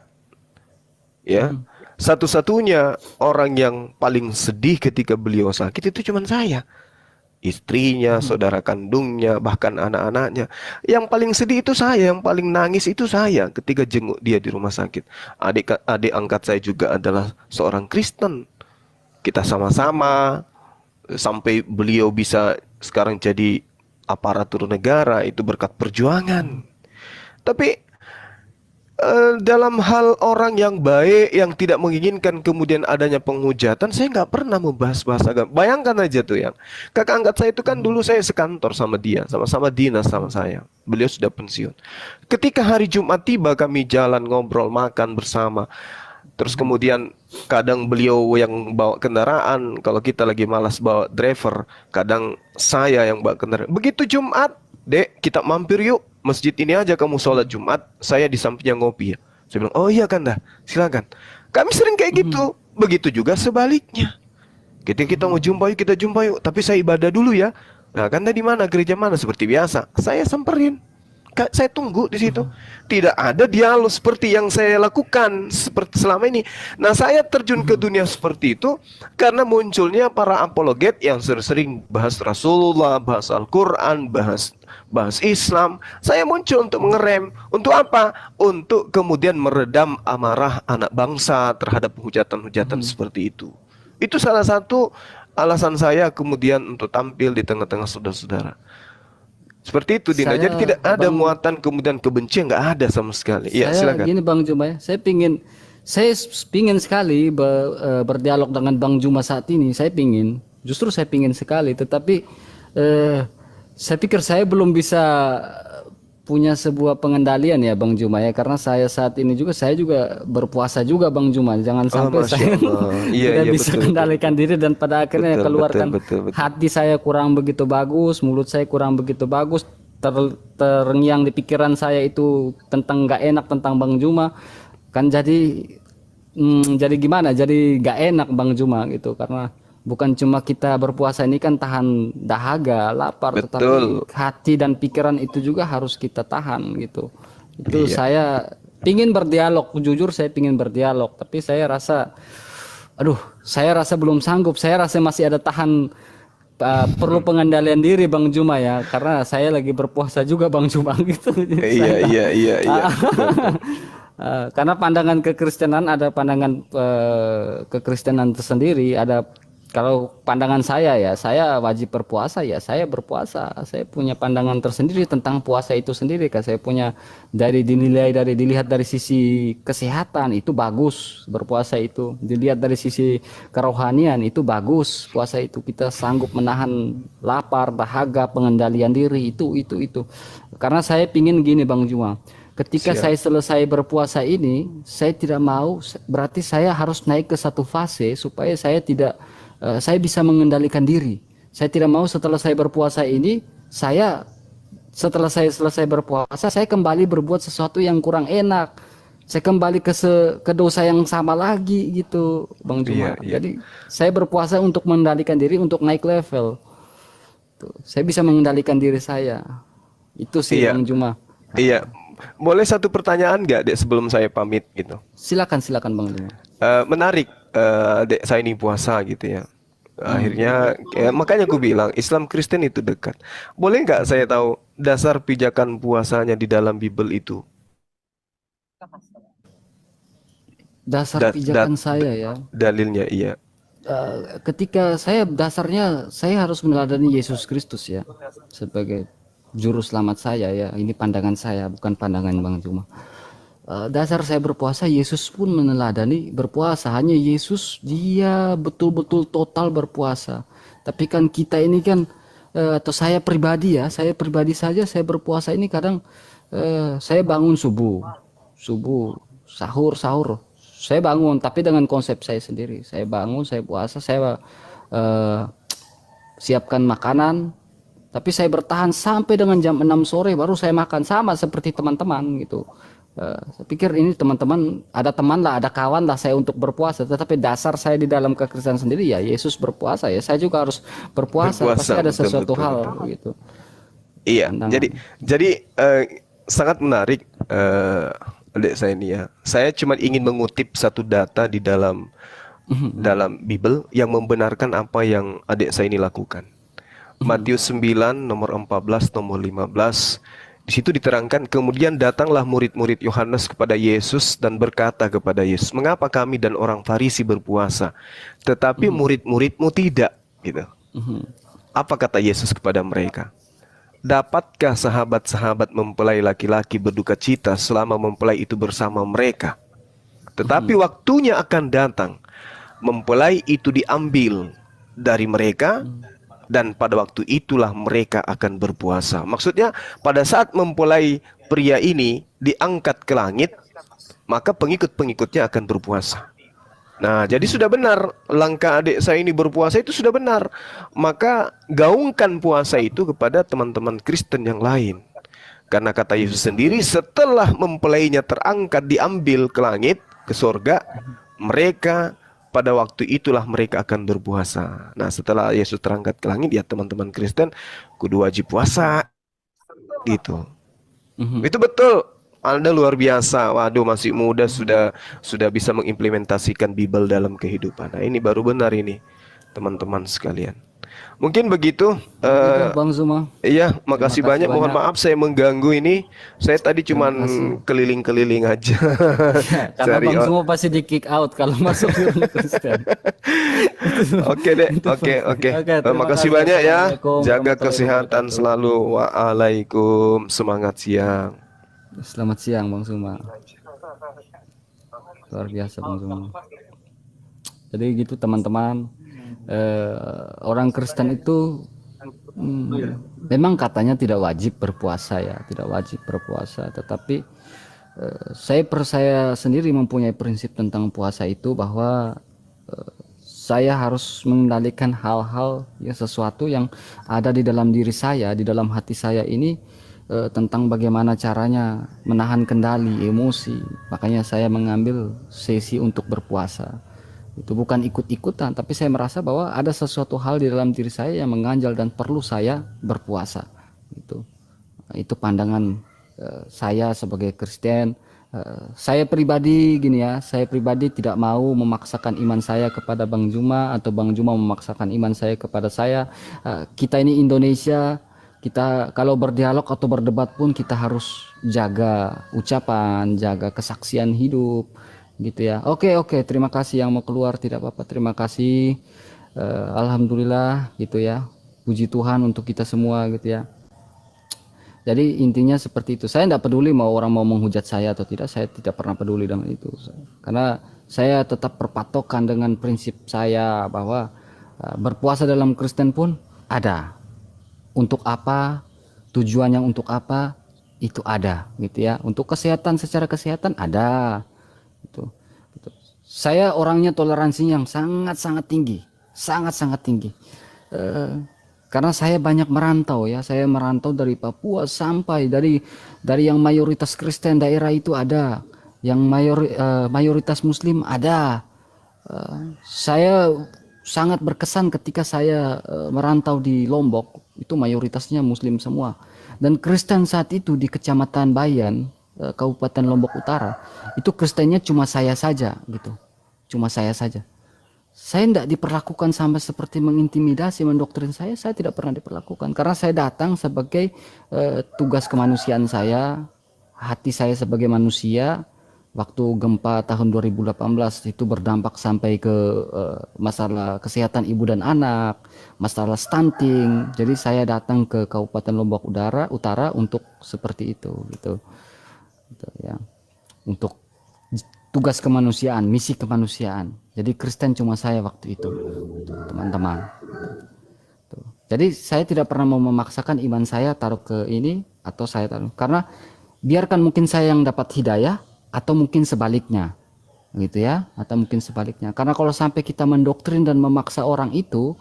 ya. Satu-satunya orang yang paling sedih ketika beliau sakit itu cuma saya. Istrinya, saudara kandungnya, bahkan anak-anaknya. Yang paling sedih itu saya, yang paling nangis itu saya ketika jenguk dia di rumah sakit. Adik angkat saya juga adalah seorang Kristen. Kita sama-sama sampai beliau bisa sekarang jadi aparatur negara, itu berkat perjuangan. Tapi dalam hal orang yang baik, yang tidak menginginkan kemudian adanya penghujatan, saya nggak pernah membahas agama. Bayangkan aja tuh ya, kakak angkat saya itu kan dulu saya sekantor sama dia, sama-sama dinas sama saya. Beliau sudah pensiun. Ketika hari Jumat tiba, kami jalan ngobrol makan bersama. Terus kemudian kadang beliau yang bawa kendaraan, kalau kita lagi malas bawa driver, kadang saya yang bawa kendaraan. Begitu Jumat, Dek, kita mampir yuk masjid ini aja, kamu sholat Jumat, saya di sampingnya ngopi ya. Saya bilang, oh iya Kanda, silakan. Kami sering kayak gitu. Begitu juga sebaliknya. Ketika kita mau jumpa yuk, kita jumpa yuk. Tapi saya ibadah dulu ya. Nah, Kanda di mana, gereja mana? Seperti biasa, saya samperin. Saya tunggu di situ. Tidak ada dialog seperti yang saya lakukan seperti selama ini. Nah, saya terjun ke dunia seperti itu karena munculnya para apologet yang sering bahas Rasulullah, bahas Al-Quran, bahas Islam. Saya muncul untuk mengerem. Untuk apa? Untuk kemudian meredam amarah anak bangsa terhadap hujatan-hujatan seperti itu. Itu salah satu alasan saya kemudian untuk tampil di tengah-tengah saudara-saudara. Seperti itu, Dina. Jadi tidak ada muatan kemudian kebencian, nggak ada sama sekali. Iya, silakan. Gini Bang Juma ya, saya pingin sekali berdialog dengan Bang Juma saat ini. Justru saya pingin sekali. Tetapi saya pikir saya belum bisa punya sebuah pengendalian ya Bang Juma ya, karena saya saat ini juga berpuasa juga Bang Juma. Jangan sampai saya tidak bisa kendalikan diri dan pada akhirnya keluarkan hati saya kurang begitu bagus, mulut saya kurang begitu bagus, terngiang di pikiran saya itu tentang nggak enak tentang Bang Juma kan, jadi gimana, jadi nggak enak Bang Juma gitu, karena bukan cuma kita berpuasa ini kan tahan dahaga, lapar, tetapi hati dan pikiran itu juga harus kita tahan gitu. Itu saya pingin berdialog, jujur saya pingin berdialog, tapi saya rasa belum sanggup. Saya rasa masih ada tahan, perlu pengendalian diri Bang Juma ya, karena saya lagi berpuasa juga Bang Juma gitu. Iya. Karena pandangan kekristenan ada pandangan kekristenan tersendiri, ada kalau pandangan saya ya, saya wajib berpuasa ya, saya berpuasa. Saya punya pandangan tersendiri tentang puasa itu sendiri kan. Saya punya dilihat dari sisi kesehatan itu bagus berpuasa itu. Dilihat dari sisi kerohanian itu bagus puasa itu. Kita sanggup menahan lapar, dahaga, pengendalian diri itu. Karena saya pingin gini Bang Juma. Ketika saya selesai berpuasa ini, saya tidak mau, berarti saya harus naik ke satu fase supaya saya tidak saya bisa mengendalikan diri. Saya tidak mau setelah saya berpuasa ini, setelah saya selesai berpuasa, saya kembali berbuat sesuatu yang kurang enak. Saya kembali ke dosa yang sama lagi gitu, Bang Juma. Jadi saya berpuasa untuk mengendalikan diri, untuk naik level. Tuh, saya bisa mengendalikan diri saya. Itu sih Bang Juma. Iya. Boleh satu pertanyaan nggak, Dek, sebelum saya pamit gitu? Silakan Bang Juma. Menarik, Dek, saya ini puasa gitu ya. Akhirnya, makanya aku bilang Islam Kristen itu dekat. Boleh nggak saya tahu dasar pijakan puasanya di dalam Bible itu? Dasar pijakan saya ya. Dalilnya, iya. Ketika dasarnya saya harus meneladani Yesus Kristus ya sebagai juru selamat saya ya. Ini pandangan saya, bukan pandangan Bang Juma. Dasar saya berpuasa, Yesus pun meneladani berpuasa. Hanya Yesus dia betul-betul total berpuasa. Tapi kan kita ini kan atau saya pribadi saja saya berpuasa ini kadang saya bangun subuh, sahur. Saya bangun tapi dengan konsep saya sendiri. Saya bangun, saya puasa, saya siapkan makanan. Tapi saya bertahan sampai dengan jam 6 sore baru saya makan, sama seperti teman-teman gitu. Saya pikir ini teman-teman, ada teman lah, ada kawan lah saya untuk berpuasa. Tetapi dasar saya di dalam kekristenan sendiri ya Yesus berpuasa ya. Saya juga harus berpuasa pasti ada sesuatu hal gitu. Iya. Jadi sangat menarik, adik saya ini ya. Saya cuma ingin mengutip satu data di dalam Bible yang membenarkan apa yang adik saya ini lakukan. Matius 9 nomor 14 nomor 15. Di situ diterangkan, kemudian datanglah murid-murid Yohanes kepada Yesus dan berkata kepada Yesus, "Mengapa kami dan orang Farisi berpuasa, tetapi murid-muridmu tidak?" Gitu. Apa kata Yesus kepada mereka? "Dapatkah sahabat-sahabat mempelai laki-laki berduka cita selama mempelai itu bersama mereka? Tetapi waktunya akan datang, mempelai itu diambil dari mereka, dan pada waktu itulah mereka akan berpuasa." Maksudnya pada saat mempelai pria ini diangkat ke langit, maka pengikut-pengikutnya akan berpuasa. Nah, jadi sudah benar langkah adik saya ini berpuasa itu sudah benar. Maka gaungkan puasa itu kepada teman-teman Kristen yang lain. Karena kata Yesus sendiri, setelah mempelainya terangkat diambil ke langit, ke surga, mereka pada waktu itulah mereka akan berpuasa. Nah, setelah Yesus terangkat ke langit, ya teman-teman Kristen kudu wajib puasa gitu. Itu betul. Anda luar biasa. Waduh, masih muda sudah bisa mengimplementasikan Bible dalam kehidupan. Nah, ini baru benar ini, teman-teman sekalian. Mungkin begitu, Bang Zuma. Iya, makasih banyak. Mohon maaf saya mengganggu ini. Saya tadi cuman keliling-keliling aja. Karena Bang Zuma pasti di kick out kalau masuk dunia Kristen. Oke deh, oke. Terima kasih banyak ya. Jaga kesehatan selalu. Waalaikum. Semangat siang. Selamat siang Bang Zuma. Luar biasa Bang Zuma. Jadi gitu teman-teman. Orang Kristen itu memang katanya tidak wajib berpuasa ya, tidak wajib berpuasa. Tetapi saya sendiri mempunyai prinsip tentang puasa itu bahwa saya harus mengendalikan hal-hal ya, sesuatu yang ada di dalam diri saya, di dalam hati saya ini tentang bagaimana caranya menahan kendali emosi. Makanya saya mengambil sesi untuk berpuasa. Itu bukan ikut-ikutan, tapi saya merasa bahwa ada sesuatu hal di dalam diri saya yang mengganjal dan perlu saya berpuasa. Itu pandangan saya sebagai Kristen. Saya pribadi gini ya, saya pribadi tidak mau memaksakan iman saya kepada Bang Juma atau Bang Juma memaksakan iman saya kepada saya. Kita ini Indonesia, kita kalau berdialog atau berdebat pun kita harus jaga ucapan, jaga kesaksian hidup. Gitu ya. Oke, terima kasih yang mau keluar tidak apa-apa, terima kasih. Alhamdulillah gitu ya, puji Tuhan untuk kita semua gitu ya. Jadi intinya seperti itu. Saya tidak peduli mau orang mau menghujat saya atau tidak, saya tidak pernah peduli dengan itu. Karena saya tetap berpatokan dengan prinsip saya bahwa berpuasa dalam Kristen pun ada. Untuk apa, tujuannya untuk apa, itu ada gitu ya. Untuk kesehatan, secara kesehatan ada gitu. Saya orangnya toleransinya yang sangat-sangat tinggi, sangat-sangat tinggi. Karena saya banyak merantau ya, saya merantau dari Papua sampai dari yang mayoritas Kristen daerah itu ada, yang mayoritas Muslim ada. Saya sangat berkesan ketika saya merantau di Lombok, itu mayoritasnya Muslim semua. Dan Kristen saat itu di Kecamatan Bayan, Kabupaten Lombok Utara, itu Kristennya cuma saya saja gitu, cuma saya saja. Saya tidak diperlakukan sampai seperti mengintimidasi, mendoktrin saya tidak pernah diperlakukan. Karena saya datang sebagai tugas kemanusiaan saya, hati saya sebagai manusia. Waktu gempa tahun 2018 itu berdampak sampai ke masalah kesehatan ibu dan anak, masalah stunting. Jadi saya datang ke Kabupaten Lombok Utara untuk seperti itu, gitu ya. Untuk tugas kemanusiaan, misi kemanusiaan. Jadi Kristen cuma saya waktu itu, teman-teman. Jadi saya tidak pernah mau memaksakan iman saya taruh ke ini atau saya taruh, karena biarkan mungkin saya yang dapat hidayah atau mungkin sebaliknya, gitu ya, atau mungkin sebaliknya. Karena kalau sampai kita mendoktrin dan memaksa orang itu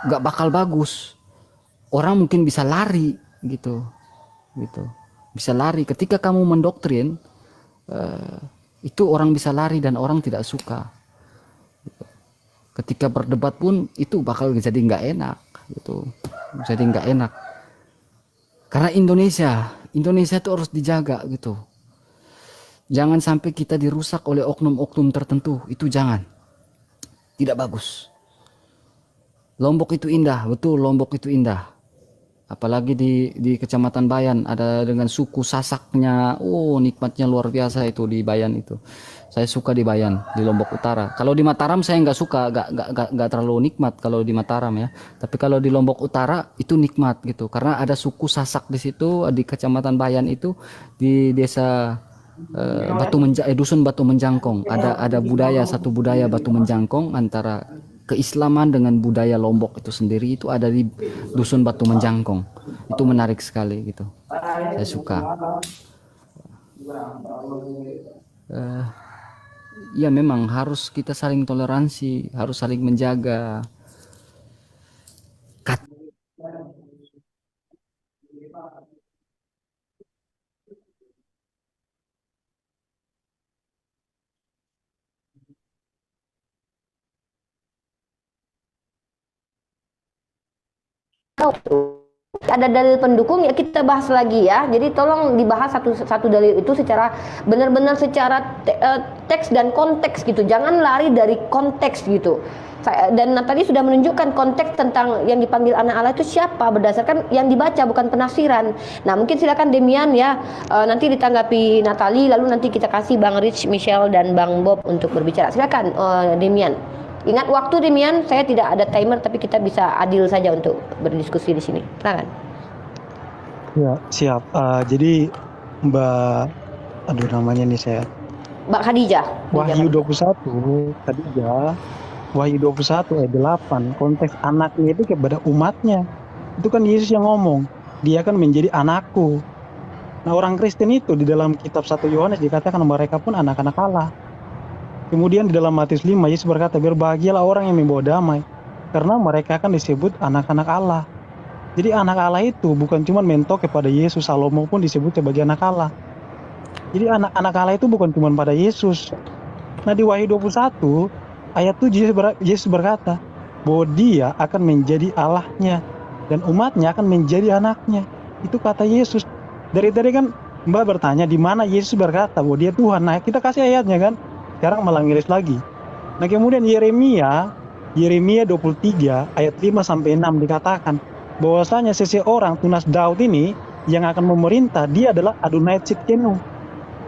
nggak bakal bagus. Orang mungkin bisa lari, gitu, bisa lari. Ketika kamu mendoktrin, itu orang bisa lari dan orang tidak suka. Ketika berdebat pun itu bakal jadi nggak enak, gitu. Jadi nggak enak. Karena Indonesia itu harus dijaga, gitu. Jangan sampai kita dirusak oleh oknum-oknum tertentu, itu jangan. Tidak bagus. Lombok itu indah, betul, Lombok itu indah. Apalagi di Kecamatan Bayan ada dengan suku Sasaknya, nikmatnya luar biasa itu di Bayan itu. Saya suka di Bayan, di Lombok Utara. Kalau di Mataram saya nggak suka, nggak terlalu nikmat kalau di Mataram ya. Tapi kalau di Lombok Utara itu nikmat gitu, karena ada suku Sasak di situ, di Kecamatan Bayan itu, di desa Dusun Batu Menjangkong. Ada satu budaya Batu Menjangkong antara keislaman dengan budaya Lombok itu sendiri, itu ada di Dusun Batu Menjangkong. Itu menarik sekali gitu. Saya suka. Ya memang harus kita saling toleransi, harus saling menjaga. Ada dalil pendukung ya kita bahas lagi ya. Jadi tolong dibahas satu dalil itu secara benar-benar secara teks dan konteks gitu. Jangan lari dari konteks gitu. Dan tadi sudah menunjukkan konteks tentang yang dipanggil anak Allah itu siapa berdasarkan yang dibaca, bukan penafsiran. Nah mungkin silakan Demian ya, nanti ditanggapi Natali, lalu nanti kita kasih Bang Rich, Michelle dan Bang Bob untuk berbicara. Silakan Demian. Ingat waktu Demian, saya tidak ada timer tapi kita bisa adil saja untuk berdiskusi di sini. Silakan. Ya, siap. Jadi Mbak namanya nih saya. Mbak Khadijah. Wahyu 21, Khadijah. Wahyu 21 ayat 8, konteks anaknya itu kepada umatnya. Itu kan Yesus yang ngomong, dia akan menjadi anakku. Nah orang Kristen itu di dalam kitab 1 Yohanes dikatakan mereka pun anak-anak Allah. Kemudian di dalam Matius 5, Yesus berkata, berbahagialah orang yang membawa damai, karena mereka akan disebut anak-anak Allah. Jadi anak Allah itu bukan cuma mentok kepada Yesus, Salomo pun disebut sebagai anak Allah. Jadi anak-anak Allah itu bukan cuma pada Yesus. Nah di Wahyu 21, ayat 7 Yesus berkata, bahwa dia akan menjadi Allahnya, dan umatnya akan menjadi anaknya. Itu kata Yesus. Dari tadi kan Mbak bertanya, di mana Yesus berkata bahwa dia Tuhan. Nah kita kasih ayatnya kan. Sekarang malah ngiris lagi. Nah kemudian Yeremia 23 ayat 5 sampai 6 dikatakan bahwasanya seseorang tunas Daud ini yang akan memerintah, dia adalah Adonai Tzidkenu.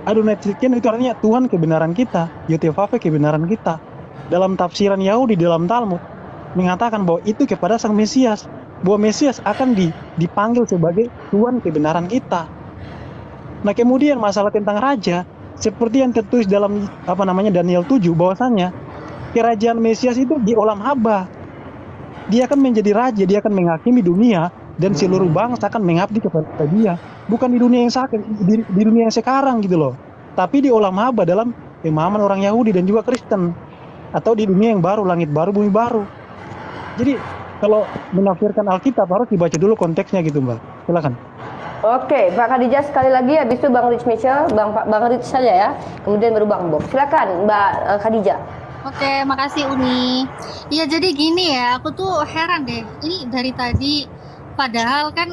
Adonai Tzidkenu itu artinya Tuhan kebenaran kita, Yotevave kebenaran kita. dalam tafsiran Yahudi dalam Talmud mengatakan bahwa itu kepada sang Mesias, bahwa Mesias akan dipanggil sebagai Tuhan kebenaran kita. Nah, kemudian masalah tentang raja, seperti yang tertulis dalam Daniel 7, bahwasannya kerajaan Mesias itu di olam haba. Dia akan menjadi raja, dia akan menghakimi dunia, dan seluruh bangsa akan mengabdi kepada dia. Bukan di dunia yang di dunia yang sekarang gitu loh, tapi di olam haba dalam pemahaman orang Yahudi dan juga Kristen, atau di dunia yang baru, langit baru, bumi baru. Jadi kalau menafsirkan Alkitab harus dibaca dulu konteksnya gitu, Mbak. Silakan. Oke, Mbak Khadijah sekali lagi, habis itu Bang Rich Michel, Bang Rich saja ya, kemudian baru Bang Bob. Silakan Mbak Khadijah. Oke, makasih Uni. Ya jadi gini ya, aku tuh heran deh. Ini dari tadi, padahal kan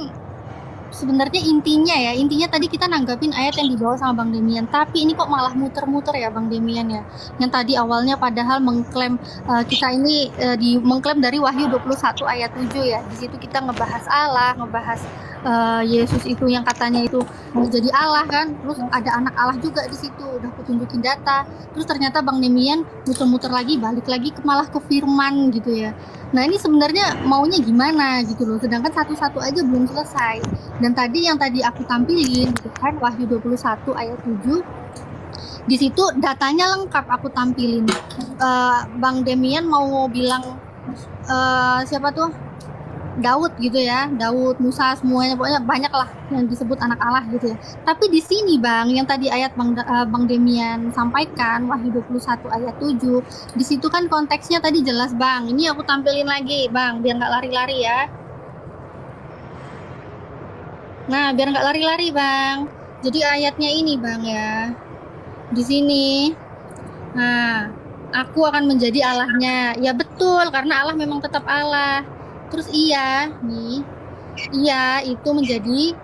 sebenarnya intinya tadi kita nanggapin ayat yang dibawa sama Bang Demian, tapi ini kok malah muter-muter ya Bang Demian ya. Yang tadi awalnya padahal mengklaim kita ini mengklaim dari Wahyu 21 ayat 7 ya. Di situ kita ngebahas Allah, ngebahas Yesus itu yang katanya itu menjadi Allah kan, terus ada anak Allah juga di situ, udah aku tunjukin data, terus ternyata Bang Demian muter-muter lagi, balik lagi malah ke firman gitu ya. Nah ini sebenarnya maunya gimana gitu loh, sedangkan satu-satu aja belum selesai. Dan tadi yang tadi aku tampilin gitu kan, Wahyu 21 ayat 7, di situ datanya lengkap aku tampilin. Bang Demian mau bilang siapa tuh? Daud gitu ya, Daud, Musa, semuanya pokoknya banyak lah yang disebut anak Allah gitu ya. Tapi di sini Bang, yang tadi ayat Bang Demian sampaikan, Wahyu 21 ayat 7, di situ kan konteksnya tadi jelas Bang. Ini aku tampilin lagi Bang, biar nggak lari-lari ya. Nah, biar nggak lari-lari Bang. Jadi ayatnya ini Bang ya, di sini. Nah, aku akan menjadi Allahnya. Ya betul, karena Allah memang tetap Allah. Terus iya itu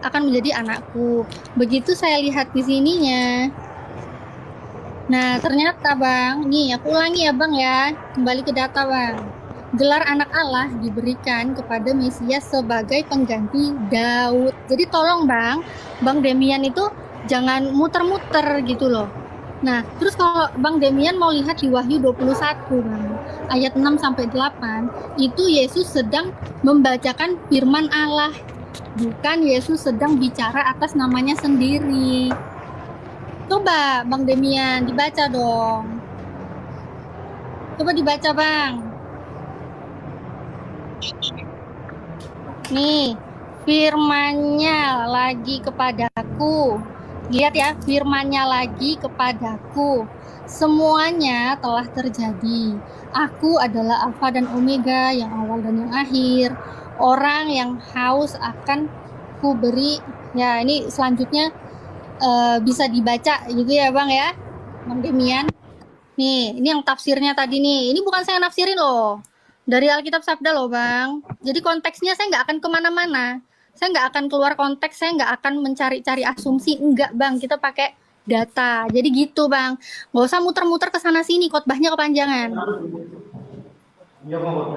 akan menjadi anakku. Begitu saya lihat di sininya. Nah, ternyata Bang, nih aku ulangi ya Bang ya, kembali ke data Bang. Gelar anak Allah diberikan kepada Mesias sebagai pengganti Daud. Jadi tolong Bang Demian itu jangan muter-muter gitu loh. Nah, terus kalau Bang Demian mau lihat di Wahyu 21 Bang, ayat 6 sampai 8, itu Yesus sedang membacakan firman Allah. Bukan Yesus sedang bicara atas namanya sendiri. Coba Bang Demian dibaca dong. Coba dibaca Bang. Nih, firman-Nya lagi kepadaku. Lihat ya, firman-Nya lagi kepadaku. Semuanya telah terjadi. Aku adalah Alfa dan Omega, yang awal dan yang akhir. Orang yang haus akan ku beri. Ya, ini selanjutnya bisa dibaca gitu ya Bang ya, Bang Demian. Nih, ini yang tafsirnya tadi nih. Ini bukan saya nafsirin loh. Dari Alkitab Sabda loh Bang. Jadi konteksnya saya nggak akan kemana-mana. Saya nggak akan keluar konteks, saya nggak akan mencari-cari asumsi, enggak Bang, kita pakai data. Jadi gitu Bang, nggak usah muter-muter ke sana sini, khotbahnya kepanjangan.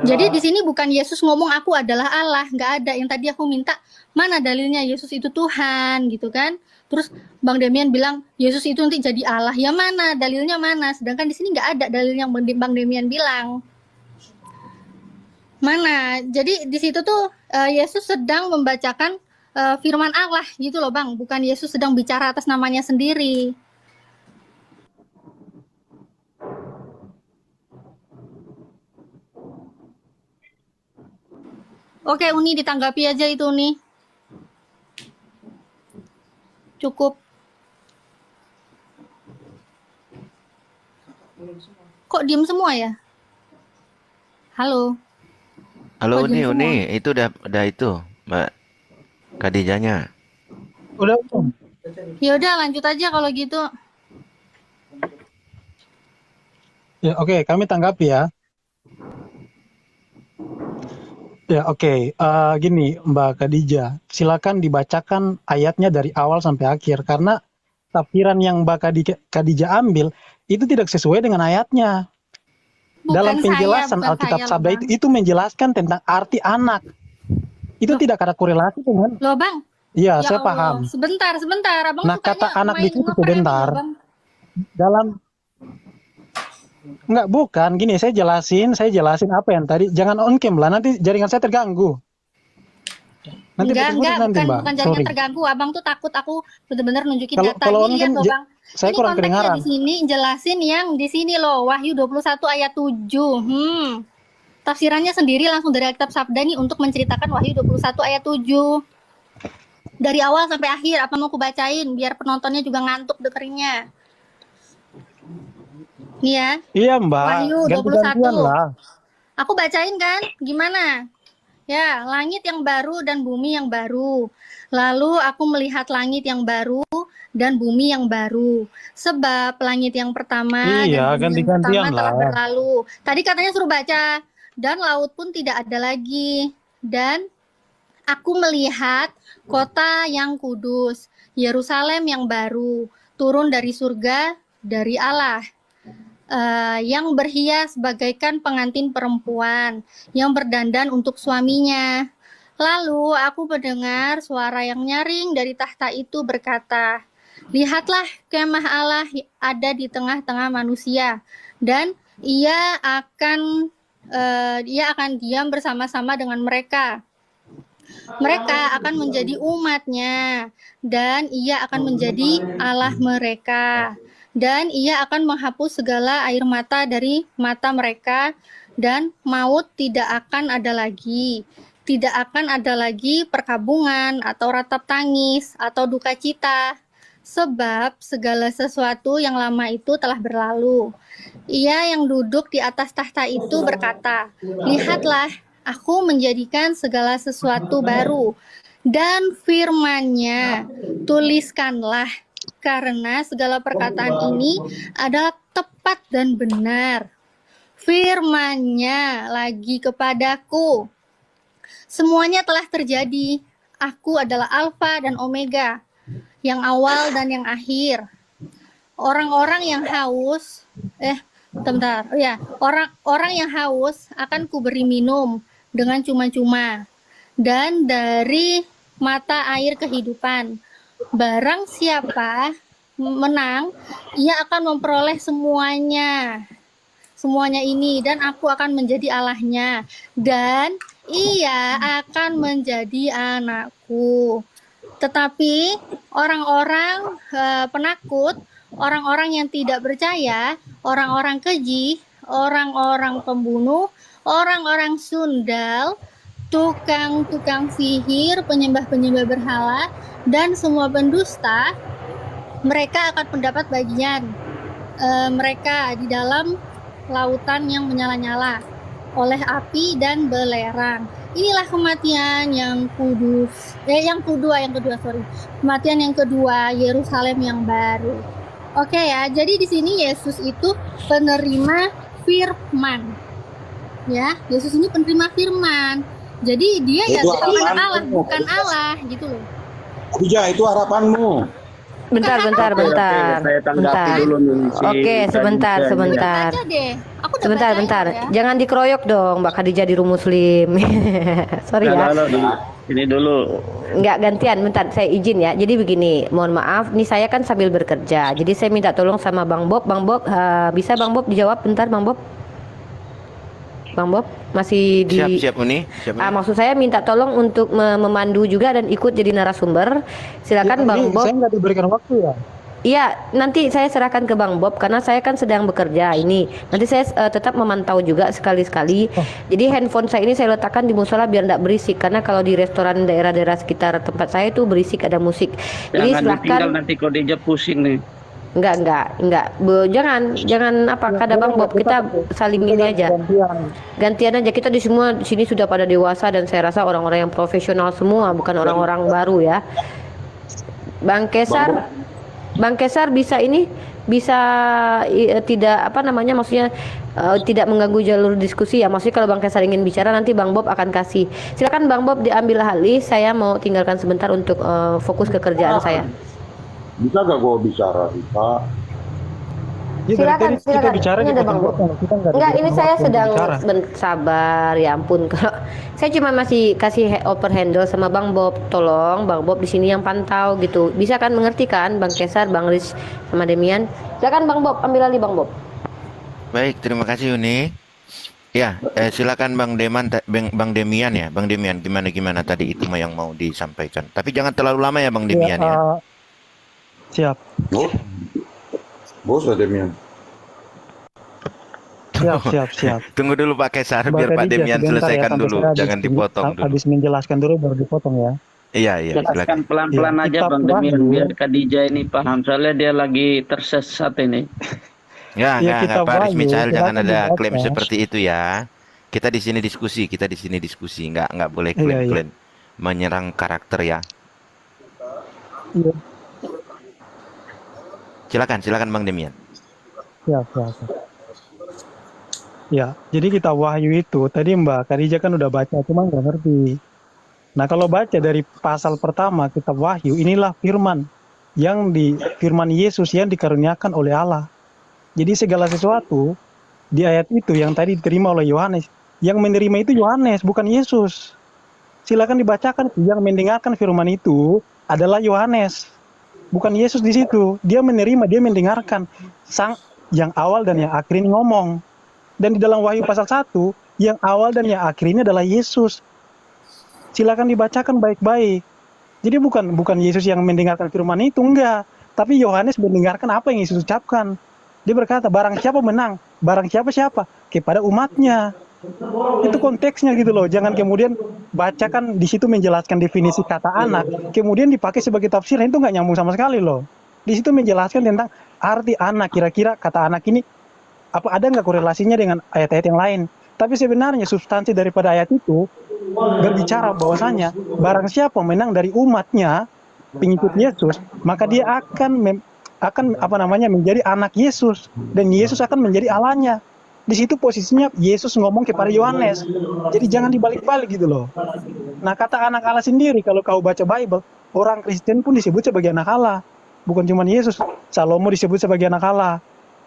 Jadi di sini bukan Yesus ngomong aku adalah Allah, nggak ada. Yang tadi aku minta mana dalilnya Yesus itu Tuhan gitu kan. Terus Bang Demian bilang Yesus itu nanti jadi Allah, ya mana dalilnya mana? Sedangkan di sini nggak ada dalil yang Bang Demian bilang. Mana? Jadi di situ tuh Yesus sedang membacakan firman Allah gitu loh Bang, bukan Yesus sedang bicara atas namanya sendiri. Oke Uni, ditanggapi aja itu Uni. Cukup. Kok diem semua ya? Halo. Halo Uni, itu udah itu Mbak Khadijahnya. Udah. Ya udah lanjut aja kalau gitu. Ya oke, kami tanggapi ya. Ya oke, gini Mbak Khadijah, silakan dibacakan ayatnya dari awal sampai akhir karena tafsiran yang Mbak Khadijah ambil itu tidak sesuai dengan ayatnya. Dalam penjelasan Alkitab Sabda itu menjelaskan tentang arti anak. Itu tidak ada korelasi dengan. Loh Bang. Iya, Ya saya Allah. paham. Sebentar. Abang Nah, kata anak di situ sebentar. Enggak, bukan. Gini, saya jelasin apa yang tadi. Jangan on cam lah, nanti jaringan saya terganggu. Nanti putus-putus nanti, Mbak. Bukan jaringan Sorry. terganggu. Abang tuh takut aku benar-benar nunjukin Kalau data. kalau Ini on lihat cam loh, Bang. saya Ini kurang konteksnya kedengaran. di sini jelasin yang di sini loh, Wahyu 21 ayat 7. Tafsirannya sendiri langsung dari Alkitab Sabda nih untuk menceritakan Wahyu 21 ayat 7. Dari awal sampai akhir, apa mau aku bacain biar penontonnya juga ngantuk dengerinnya. Nih ya. Iya, Mbak. Wahyu Ganti-gantian 21. lah. Aku bacain kan? Gimana? Ya, langit yang baru dan bumi yang baru. Lalu aku melihat langit yang baru dan bumi yang baru. Sebab langit yang pertama Iya, dan bumi yang pertama ganti-gantian telah lah. berlalu. Tadi katanya suruh baca. Dan laut pun tidak ada lagi. Dan aku melihat kota yang kudus, Yerusalem yang baru, turun dari surga dari Allah. Yang berhias bagaikan pengantin perempuan yang berdandan untuk suaminya. Lalu aku mendengar suara yang nyaring dari tahta itu berkata, "Lihatlah, kemah Allah ada di tengah-tengah manusia, dan ia akan diam bersama-sama dengan mereka. Mereka akan menjadi umatnya, dan ia akan menjadi Allah mereka. Dan ia akan menghapus segala air mata dari mata mereka, dan maut tidak akan ada lagi. Tidak akan ada lagi perkabungan atau ratap tangis atau duka cita, sebab segala sesuatu yang lama itu telah berlalu." Ia yang duduk di atas tahta itu berkata, "Lihatlah, aku menjadikan segala sesuatu baru." Dan firman-Nya, "Tuliskanlah, karena segala perkataan ini adalah tepat dan benar." Firman-Nya lagi kepadaku, "Semuanya telah terjadi. Aku adalah Alfa dan Omega, yang awal dan yang akhir. Orang-orang yang haus, orang yang haus akan kuberi minum dengan cuma-cuma, dan dari mata air kehidupan. Barang siapa menang, ia akan memperoleh semuanya ini, dan aku akan menjadi Allahnya, dan ia akan menjadi anakku. Tetapi orang-orang penakut, orang-orang yang tidak percaya, orang-orang keji, orang-orang pembunuh, orang-orang sundal, tukang-tukang sihir, penyembah-penyembah berhala, dan semua pendusta, mereka akan mendapat bagian mereka di dalam lautan yang menyala-nyala oleh api dan belerang. Inilah kematian yang kedua, kematian yang kedua, Yerusalem yang baru. Oke ya, jadi di sini Yesus itu penerima firman. Ya, Yesus ini penerima firman. Jadi dia ya Tuhan Allah, bukan Allah gitu loh. Khadijah, itu harapanmu. Bentar. Saya tanggapi dulu nih. Oke, sebentar. Aja deh. Aku udah Sebentar. bacain ya. Jangan dikeroyok dong, Mbak Khadijah di Room Muslim. Sorry ya. Ini dulu. Enggak, gantian, bentar, saya izin ya. Jadi begini, mohon maaf, nih saya kan sambil bekerja. Jadi saya minta tolong sama Bang Bob. Bisa Bang Bob dijawab bentar, Bang Bob? Bang Bob masih di Siap Uni. Maksud saya minta tolong untuk memandu juga dan ikut jadi narasumber. Silakan Bang Bob. Saya nggak diberikan waktu ya. Iya, nanti saya serahkan ke Bang Bob karena saya kan sedang bekerja ini. Nanti saya tetap memantau juga sekali-sekali. Jadi handphone saya ini saya letakkan di musola biar tidak berisik, karena kalau di restoran daerah-daerah sekitar tempat saya itu berisik, ada musik. Jadi silakan. Nanti Khadijah pusing nih. Enggak. Jangan apa kata Bang Bob, kita saling ini aja. Gantian aja, kita di sini sudah pada dewasa dan saya rasa orang-orang yang profesional semua, bukan orang-orang baru ya. Bang Kesar bisa tidak maksudnya tidak mengganggu jalur diskusi ya. Maksudnya kalau Bang Kesar ingin bicara nanti Bang Bob akan kasih. Silakan Bang Bob diambil alih, saya mau tinggalkan sebentar untuk fokus ke kerjaan saya. Bisa gak gue bicara, Bisa? Silakan. Bicara, ini ada Bang Bob. Enggak, ini saya sedang sabar. Ya ampun, kalau saya cuma masih kasih open handle sama Bang Bob. Tolong Bang Bob di sini yang pantau gitu. Bisa kan mengerti kan Bang Kesar, Bang Riz sama Demian? Silakan Bang Bob, ambil alih Bang Bob. Baik, terima kasih Uni. Ya, silakan Bang Demian ya. Bang Demian, gimana tadi itu yang mau disampaikan. Tapi jangan terlalu lama ya Bang Demian ya. Siap. Bos ada Demian. Siap. Tunggu dulu Pak Kesar, Mbak biar Pak Khadijah, Demian sebentar ya, selesaikan sampai dulu, saya jangan dipotong dulu. habis menjelaskan dulu baru dipotong ya. Iya, Jelaskan silakan. pelan-pelan Ya, aja kitab Bang Demian, Wahyu. biar Khadijah ini paham. Soalnya dia lagi tersesat ini. Enggak, Ya, kitab Pak Rizmi Wahyu, Cahyl, jangan silakan ada dibaca. klaim seperti itu ya. Kita di sini diskusi, nggak boleh klaim-klaim menyerang karakter ya. Iya. Silakan Bang Demian. Siap. Ya, jadi kitab Wahyu itu tadi Mbak Khadijah kan udah baca, cuma nggak ngerti. Nah, kalau baca dari pasal pertama kitab Wahyu, inilah firman firman Yesus yang dikaruniakan oleh Allah. Jadi segala sesuatu di ayat itu yang tadi diterima oleh Yohanes, yang menerima itu Yohanes, bukan Yesus. Silakan dibacakan, yang mendengarkan firman itu adalah Yohanes, bukan Yesus di situ. Dia menerima, dia mendengarkan. Sang yang awal dan yang akhir ini ngomong. Dan di dalam Wahyu pasal 1, yang awal dan yang akhir ini adalah Yesus. Silakan dibacakan baik-baik. Jadi bukan Yesus yang mendengarkan firman itu, enggak. Tapi Yohanes mendengarkan apa yang Yesus ucapkan. Dia berkata, barang siapa menang, barang siapa kepada umatnya. Itu konteksnya gitu loh. Jangan kemudian bacakan di situ menjelaskan definisi kata anak, kemudian dipakai sebagai tafsir, itu nggak nyambung sama sekali loh. Di situ menjelaskan tentang arti anak, kira-kira kata anak ini apa ada nggak korelasinya dengan ayat-ayat yang lain. Tapi sebenarnya substansi daripada ayat itu berbicara bahwasanya barang siapa menang dari umatnya, pengikut Yesus, maka dia akan menjadi anak Yesus, dan Yesus akan menjadi Allahnya. Di situ posisinya Yesus ngomong kepada Yohanes. Jadi jangan dibalik-balik gitu loh. Nah, kata anak Allah sendiri, kalau kau baca Bible, orang Kristen pun disebut sebagai anak Allah. Bukan cuma Yesus, Salomo disebut sebagai anak Allah.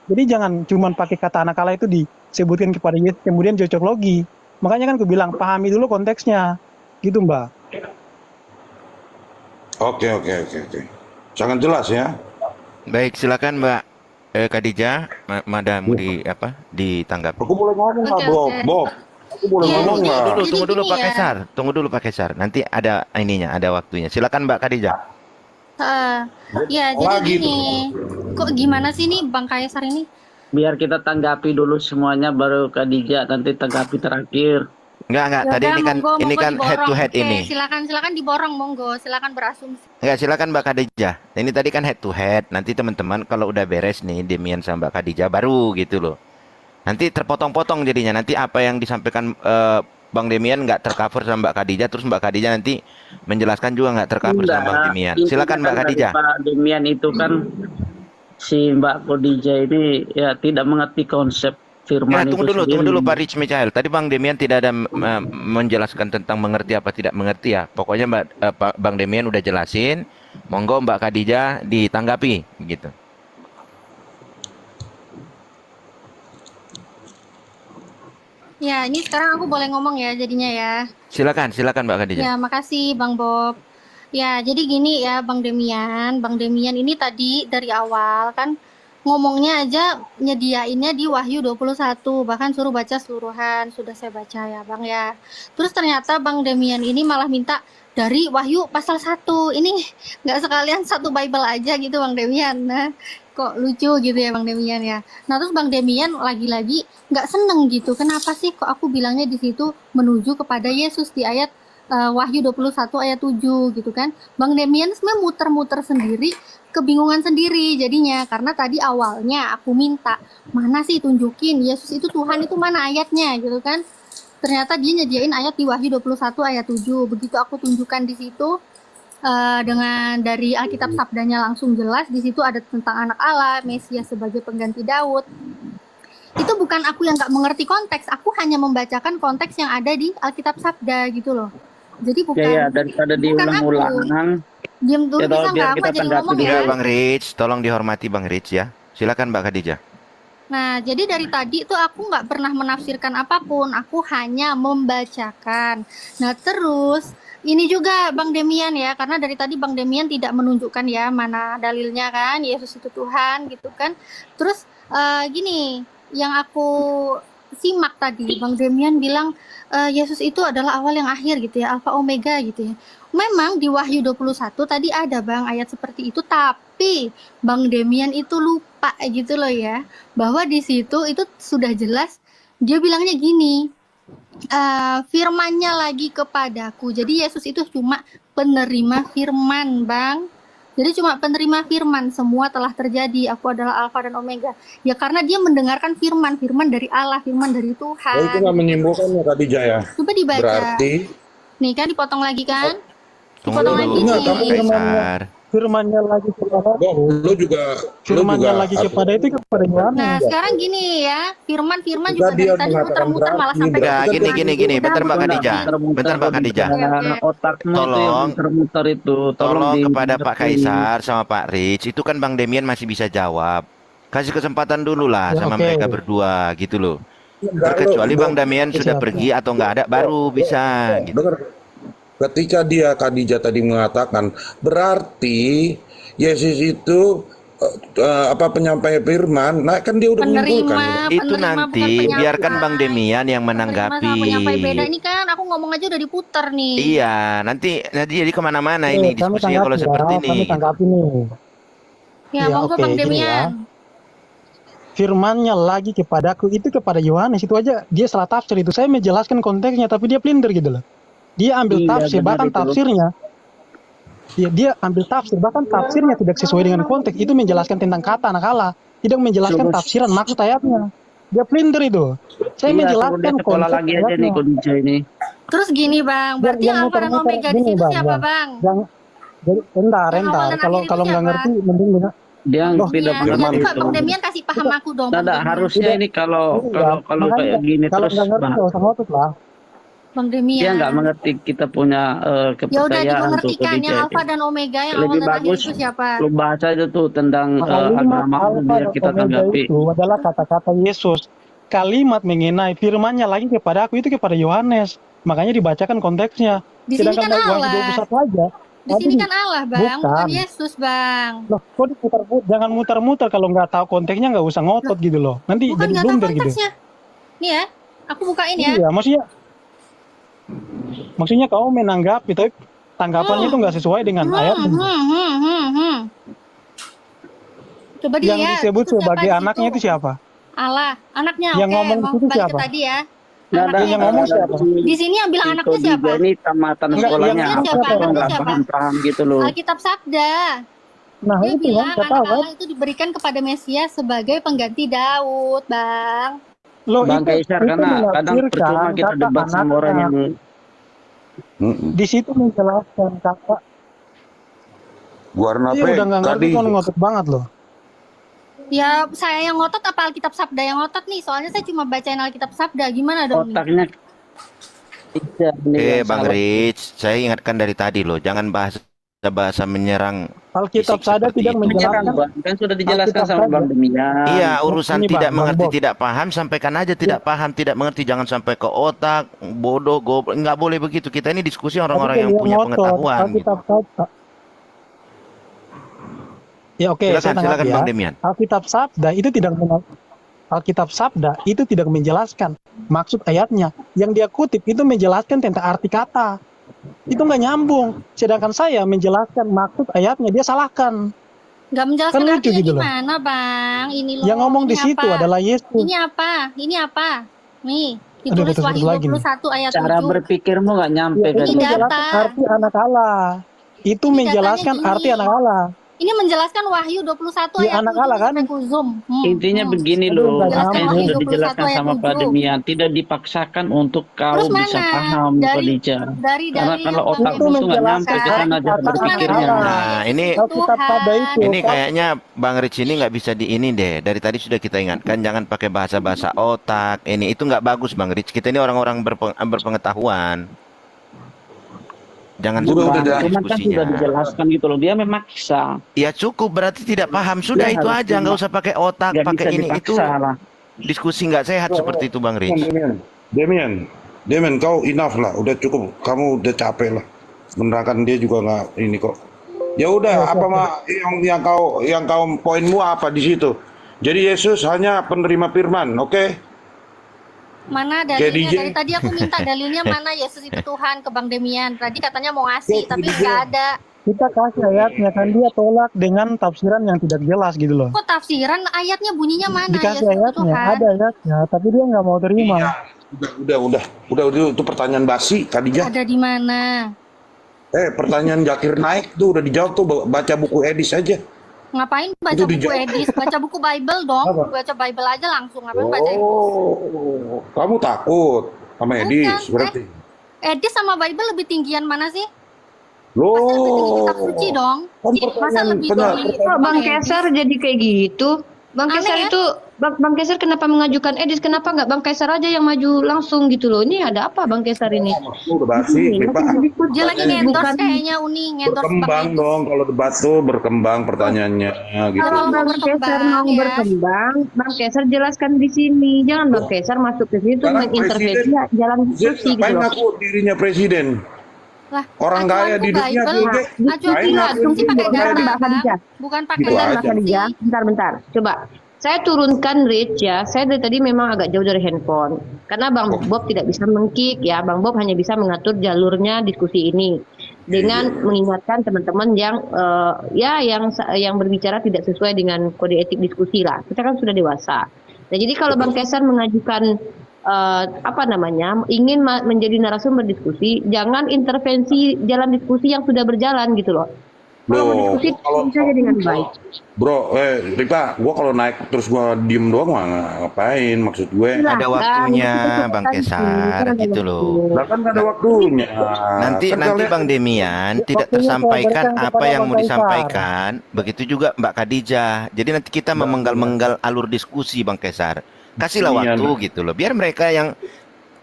Jadi jangan cuma pakai kata anak Allah itu disebutkan kepada Yesus, kemudian cocok logi. Makanya kan aku bilang, pahami dulu konteksnya. Gitu Mbak. Oke. Sangat jelas ya. Baik, silakan Mbak Khadijah, mau ditanggapi. Aku boleh ngomong nggak, Bob? Aku boleh ngomong nggak? Tunggu dulu Pak Kesar. Nanti ada ada waktunya. Silakan Mbak Khadijah. Ya, jadi gini, kok gimana sih nih Bang Kaisar ini? Biar kita tanggapi dulu semuanya, baru Khadijah nanti tanggapi terakhir. Enggak. Tadi ini kan head to head ini. Silakan diborong, monggo. Silakan berasumsi. Enggak, silakan Mbak Khadijah. Ini tadi kan head to head. Nanti teman-teman kalau udah beres nih Demian sama Mbak Khadijah baru gitu loh. Nanti terpotong-potong jadinya. Nanti apa yang disampaikan Bang Demian nggak tercover sama Mbak Khadijah, terus Mbak Khadijah nanti menjelaskan juga nggak tercover sama Bang Demian. Silakan Mbak Khadijah. Pak Demian itu kan si Mbak Khadijah ini ya tidak mengerti konsep firman tunggu itu dulu Pak Rizmi Cahyl. Tadi Bang Demian tidak ada menjelaskan tentang mengerti apa tidak mengerti ya. Pokoknya Bang Demian udah jelasin. Monggo Mbak Khadijah ditanggapi gitu. Ya, ini sekarang aku boleh ngomong ya jadinya ya. Silakan Mbak Khadijah. Ya, makasih Bang Bob. Ya, jadi gini ya Bang Demian ini tadi dari awal kan ngomongnya aja nyediainnya di Wahyu 21, bahkan suruh baca seluruhan, sudah saya baca ya Bang ya. Terus ternyata Bang Demian ini malah minta dari Wahyu pasal 1, ini nggak sekalian satu Bible aja gitu Bang Demian. Nah, kok lucu gitu ya Bang Demian ya. Nah, terus Bang Demian lagi-lagi nggak seneng gitu, kenapa sih kok aku bilangnya di situ menuju kepada Yesus di ayat Wahyu 21 ayat 7 gitu kan. Bang Demian sebenarnya muter-muter sendiri, kebingungan sendiri jadinya, karena tadi awalnya aku minta, mana sih tunjukin Yesus itu Tuhan, itu mana ayatnya gitu kan. Ternyata dia nyediain ayat di Wahyu 21 ayat 7. Begitu aku tunjukkan di situ dengan dari Alkitab sabdanya langsung jelas, di situ ada tentang anak Allah, Mesias sebagai pengganti Daud. Itu bukan aku yang nggak mengerti konteks, aku hanya membacakan konteks yang ada di Alkitab sabda gitu loh. Jadi bukan daripada diulang-ulang. Diam dulu bisa nggak? Aku aja ngomong ya. Bang Rich, tolong dihormati Bang Rich ya. Silakan Mbak Khadijah. Nah, jadi dari tadi tuh aku nggak pernah menafsirkan apapun, aku hanya membacakan. Nah, terus ini juga Bang Demian ya, karena dari tadi Bang Demian tidak menunjukkan ya mana dalilnya kan, Yesus itu Tuhan gitu kan. Terus gini, yang aku simak tadi, Bang Demian bilang Yesus itu adalah awal yang akhir gitu ya, Alfa Omega gitu ya. Memang di Wahyu 21 tadi ada Bang ayat seperti itu, tapi Bang Demian itu lupa gitu loh ya, bahwa di situ itu sudah jelas dia bilangnya gini, firman-Nya lagi kepadaku. Jadi Yesus itu cuma penerima firman, Bang. Jadi cuma penerima firman, semua telah terjadi, aku adalah Alfa dan Omega. Ya karena dia mendengarkan firman dari Allah, firman dari Oh, itu Tuhan. nggak menyimpulkan ya Khadijah ya? Coba dibaca. Berarti Nih kan dipotong lagi kan? Tunggu Dipotong dulu, lagi Enggak, Bang nih. Kaisar. Firman-Nya lagi kepada lu juga firman-Nya lagi kepada itu kepada Yohanes. Nah, sekarang gini ya, firman Jika juga dia dari tadi mengatakan muter-muter malah berarti, sampai Enggak, berarti gini. Bentar Mbak Khadijah. Bentar Mbak Khadijah. Otakmu itu yang Tolong, muter-muter itu. tolong kepada Pak dimengerti. Kaisar sama Pak Rich. Itu kan Bang Demian masih bisa jawab. Kasih kesempatan dulu lah Ya, sama oke. mereka berdua gitu loh. Enggak, Terkecuali lu- Bang Damian Oke, sudah siap. pergi atau nggak ada baru bisa gitu. Dengar, ketika dia Khadijah tadi mengatakan berarti Yesus itu penyampaian firman, nah kan dia udah menyimpulkan. Itu penerima, nanti bukan biarkan Bang Demian yang penerima sama menanggapi. penyampai beda. Ini kan aku ngomong aja udah diputer nih. Iya, nanti jadi kemana-mana ini Kami diskusinya kalau tanggapi seperti ya, ini. kami gitu. tanggapi nih. Ya, Ya, monggo oke, Bang gini ya. Demian. Firman-Nya lagi kepadaku itu kepada Yohanes, itu aja dia salah tafsir itu. Saya menjelaskan konteksnya tapi dia blunder gitu loh. Dia ambil Iya, tafsir, benar bahkan itu. tafsirnya dia ambil tafsir, bahkan tafsirnya tidak sesuai dengan konteks. Itu menjelaskan tentang kata anak Allah, tidak menjelaskan Coba- tafsiran maksud ayatnya. Dia blunder itu. Saya Iya, suruh menjelaskan dia sekolah konteks lagi aja nih ayatnya. Khadijah ini. Terus gini Bang, berarti Yang yang Alfa dan muter-muter Omega di gini, situ Bang, siapa Bang. Bang? Jadi bentar, Yang awal dan kalau akhir itu kalau nggak siapa? ngerti mending dengar. Dia Loh, tidak Ya, firman coba itu. Bang Demian kasih paham aku dong Bang Tidak, Demian. harusnya ini kalau Makanya kayak gini kalau terus nggak ngerti Bang, nggak usah ngotot lah. Bang dia Demian. nggak mengerti kita punya Ya udah kepercayaan tuh dimengertikan yang Khadijah. Alfa dan Omega, yang awal Lebih dan akhir bagus itu siapa? lu bahas aja tuh tentang Kalimat agamamu Alfa biar dan kita Omega tanggapi. itu adalah kata-kata Yesus. Kalimat mengenai firman-Nya lagi kepada aku itu kepada Yohanes. Makanya dibacakan konteksnya. Di sini Sedangkan kan Wahyu Allah. 21 aja. Di sini kan Allah Bang, bukan Bukan. Yesus Bang. Loh, kok diputar-putar? Jangan muter-muter, kalau nggak tahu konteksnya nggak usah ngotot gitu loh. Nanti Bukan jadi nggak tahu blunder gitu. konteksnya. Nih ya, aku bukain ya. Iya, maksudnya kamu menanggapi, tapi tanggapannya itu nggak sesuai dengan ayatnya. Coba Yang dilihat. disebut itu siapa sebagai di anaknya situ? itu siapa? Allah, anaknya. Yang Oke, ngomong mau itu balik ke siapa? tadi ya. Nggak ada Anaknya yang itu. ngomong siapa? Di sini yang bilang anaknya siapa? Khadijah ini tamatan Yang sekolahnya ngomong apa siapa? kok Anaknya nggak siapa? paham gitu loh. Alkitab Sabda. Nah Dia itu kan, bilang saya anak tahu kan. Allah itu diberikan kepada Mesias sebagai pengganti Daud, Bang. Loh, Bang Kaisar, karena kadang percuma kita kata debat sama orang anaknya. yang Di situ menjelaskan kata. Warna Dia udah nggak ngerti tadi kan, ngotot banget loh. Ya, saya yang ngotot apa Alkitab Sabda yang ngotot nih? Soalnya saya cuma bacain Alkitab Sabda. Gimana dong nih? otaknya Iya, ini yang Bang salah. Rich, saya ingatkan dari tadi loh, jangan bahasa menyerang Alkitab fisik Sabda seperti tidak itu. Menyerang, menjelaskan. Bang. Kan sudah dijelaskan Alkitab sama Sabda. Bang Demian. Iya, urusan Ini, tidak Bang mengerti, Bob. tidak paham, sampaikan aja tidak paham, tidak mengerti, jangan sampai ke otak, bodoh, goblok, nggak boleh begitu. Kita ini diskusi orang-orang yang punya pengetahuan. Gitu. Alkitab Sabda. Ya oke, saya Silakan tanggapi Bang ya. Demian. Alkitab Sabda itu tidak menjelaskan maksud ayatnya. Yang dia kutip itu menjelaskan tentang arti kata. Itu nggak nyambung. Sedangkan saya menjelaskan maksud ayatnya, dia salahkan. Nggak menjelaskan Kan lucu artinya gitu loh. gimana, Bang? Ini loh. Yang ngomong ini di situ apa? adalah Yesus. Ini apa? Ini apa? Nih, Aduh, ditulis putus-putus Wahyu lagi nih. 21 ayat Cara 7. berpikirmu nggak nyampe Ya, kan? itu Ini menjelaskan data. arti anak Allah. Itu Ini menjelaskan datanya arti gini. anak Allah. Ini menjelaskan Wahyu 21 Ya, ayat anak 7 Allah kan? sampai ku zoom. Intinya begini Aduh, loh, nggak apa nyambung. yang Wahyu sudah 21 dijelaskan ayat sama Pak 7. Demian tidak dipaksakan untuk kau Terus bisa mana? paham, Khadijah. Dari Karena dalil kalau yang Bang otakmu Demian tuh nggak nyampe ke jelaskan, sana cara Itu berpikirnya. mana? Nah, ini Alkitab Sabda itu. ini kayaknya Bang Rich ini nggak bisa di ini deh. Dari tadi sudah kita ingatkan, jangan pakai bahasa-bahasa otak. Ini itu nggak bagus Bang Rich. Kita ini orang-orang berpengetahuan. Jangan Udah, seperti itu udah. Cuman kan diskusinya. sudah dijelaskan gitu loh, dia memaksa. Ya cukup, berarti tidak paham. Sudah Dia itu harus aja, nggak usah pakai otak, Nggak pakai bisa ini itu. dipaksa lah. Diskusi nggak sehat seperti itu Bang Rich. Demian, kau enough lah, udah cukup, kamu udah capek lah, menerangkan dia juga nggak ini kok. Ya udah, apa mah yang kau poinmu apa di situ? Jadi Yesus hanya penerima firman, oke? Mana Kayak dalilnya? DJ. Dari tadi aku minta dalilnya mana Yesus itu Tuhan ke Bang Demian. Tadi katanya mau ngasih, tapi nggak ada. Kita kasih ayatnya kan dia tolak dengan tafsiran yang tidak jelas gitu loh. Kok tafsiran ayatnya bunyinya mana Dikasih Yesus itu ayatnya, Tuhan? ada ayatnya, tapi dia nggak mau terima. Udah, itu pertanyaan basi, Khadijah. Ada di mana? Pertanyaan Zakir naik tuh udah dijawab tuh, baca buku Edis aja. Ngapain baca Itu buku dijawab. Edis? Baca buku Bible dong. Apa? Baca Bible aja langsung. Ngapain baca Edis? Oh, kamu takut sama Edis berarti? Edis sama Bible lebih tinggian mana sih? Loh, Kitab suci dong. Masa lebih tinggi? Kok Bang Kaisar jadi kayak gitu? Bang Aneh Kaisar ya? itu Bang Kaisar kenapa mengajukan Edis? Kenapa nggak Bang Kaisar aja yang maju langsung gitu loh? Ini ada apa Bang Kaisar ini? udah basi, Ripa. Dia lagi ngendorse kayaknya Uni. Ngendorse Berkembang dong, kalau debat tuh berkembang pertanyaannya gitu. Kalau Bang Kaisar mau berkembang, Bang Kaisar jelaskan di sini. Jangan Bang Kaisar masuk ke situ Sekarang mengintervensi presiden- jalan diskusi gitu Ngapain loh. ngaku dirinya presiden? Lah, Orang kaya di dunia Bible, juga. acuan Langsung sih pakai bentar, data, Mbak Khadijah. bukan pakai Gitu Bentar aja. Mbak Khadijah, bentar. Coba. Saya turunkan reach ya. Saya dari tadi memang agak jauh dari handphone. Karena Bang Bob tidak bisa mengkick ya. Bang Bob hanya bisa mengatur jalurnya diskusi ini. Dengan mengingatkan teman-teman yang yang berbicara tidak sesuai dengan kode etik diskusi lah. Kita kan sudah dewasa. Nah, jadi kalau Bang Kaisar mengajukan ingin menjadi narasumber diskusi, jangan intervensi jalan diskusi yang sudah berjalan gitu loh. Kalau mau diskusi bisa aja dengan baik. Bro, Ripa, gua kalau naik terus gua diem doang mah ngapain? Maksud gue Ada waktunya Bang Kesar gitu loh. Lah kan ada waktunya. Nanti Kan nanti kalian- Bang Demian tidak Waktunya tersampaikan saya berikan apa kepada yang Bang mau Kaisar. disampaikan. Begitu juga Mbak Khadijah. Jadi nanti kita memenggal-menggal alur diskusi Bang Kesar. Kasihlah Iya, waktu gitu loh. Biar mereka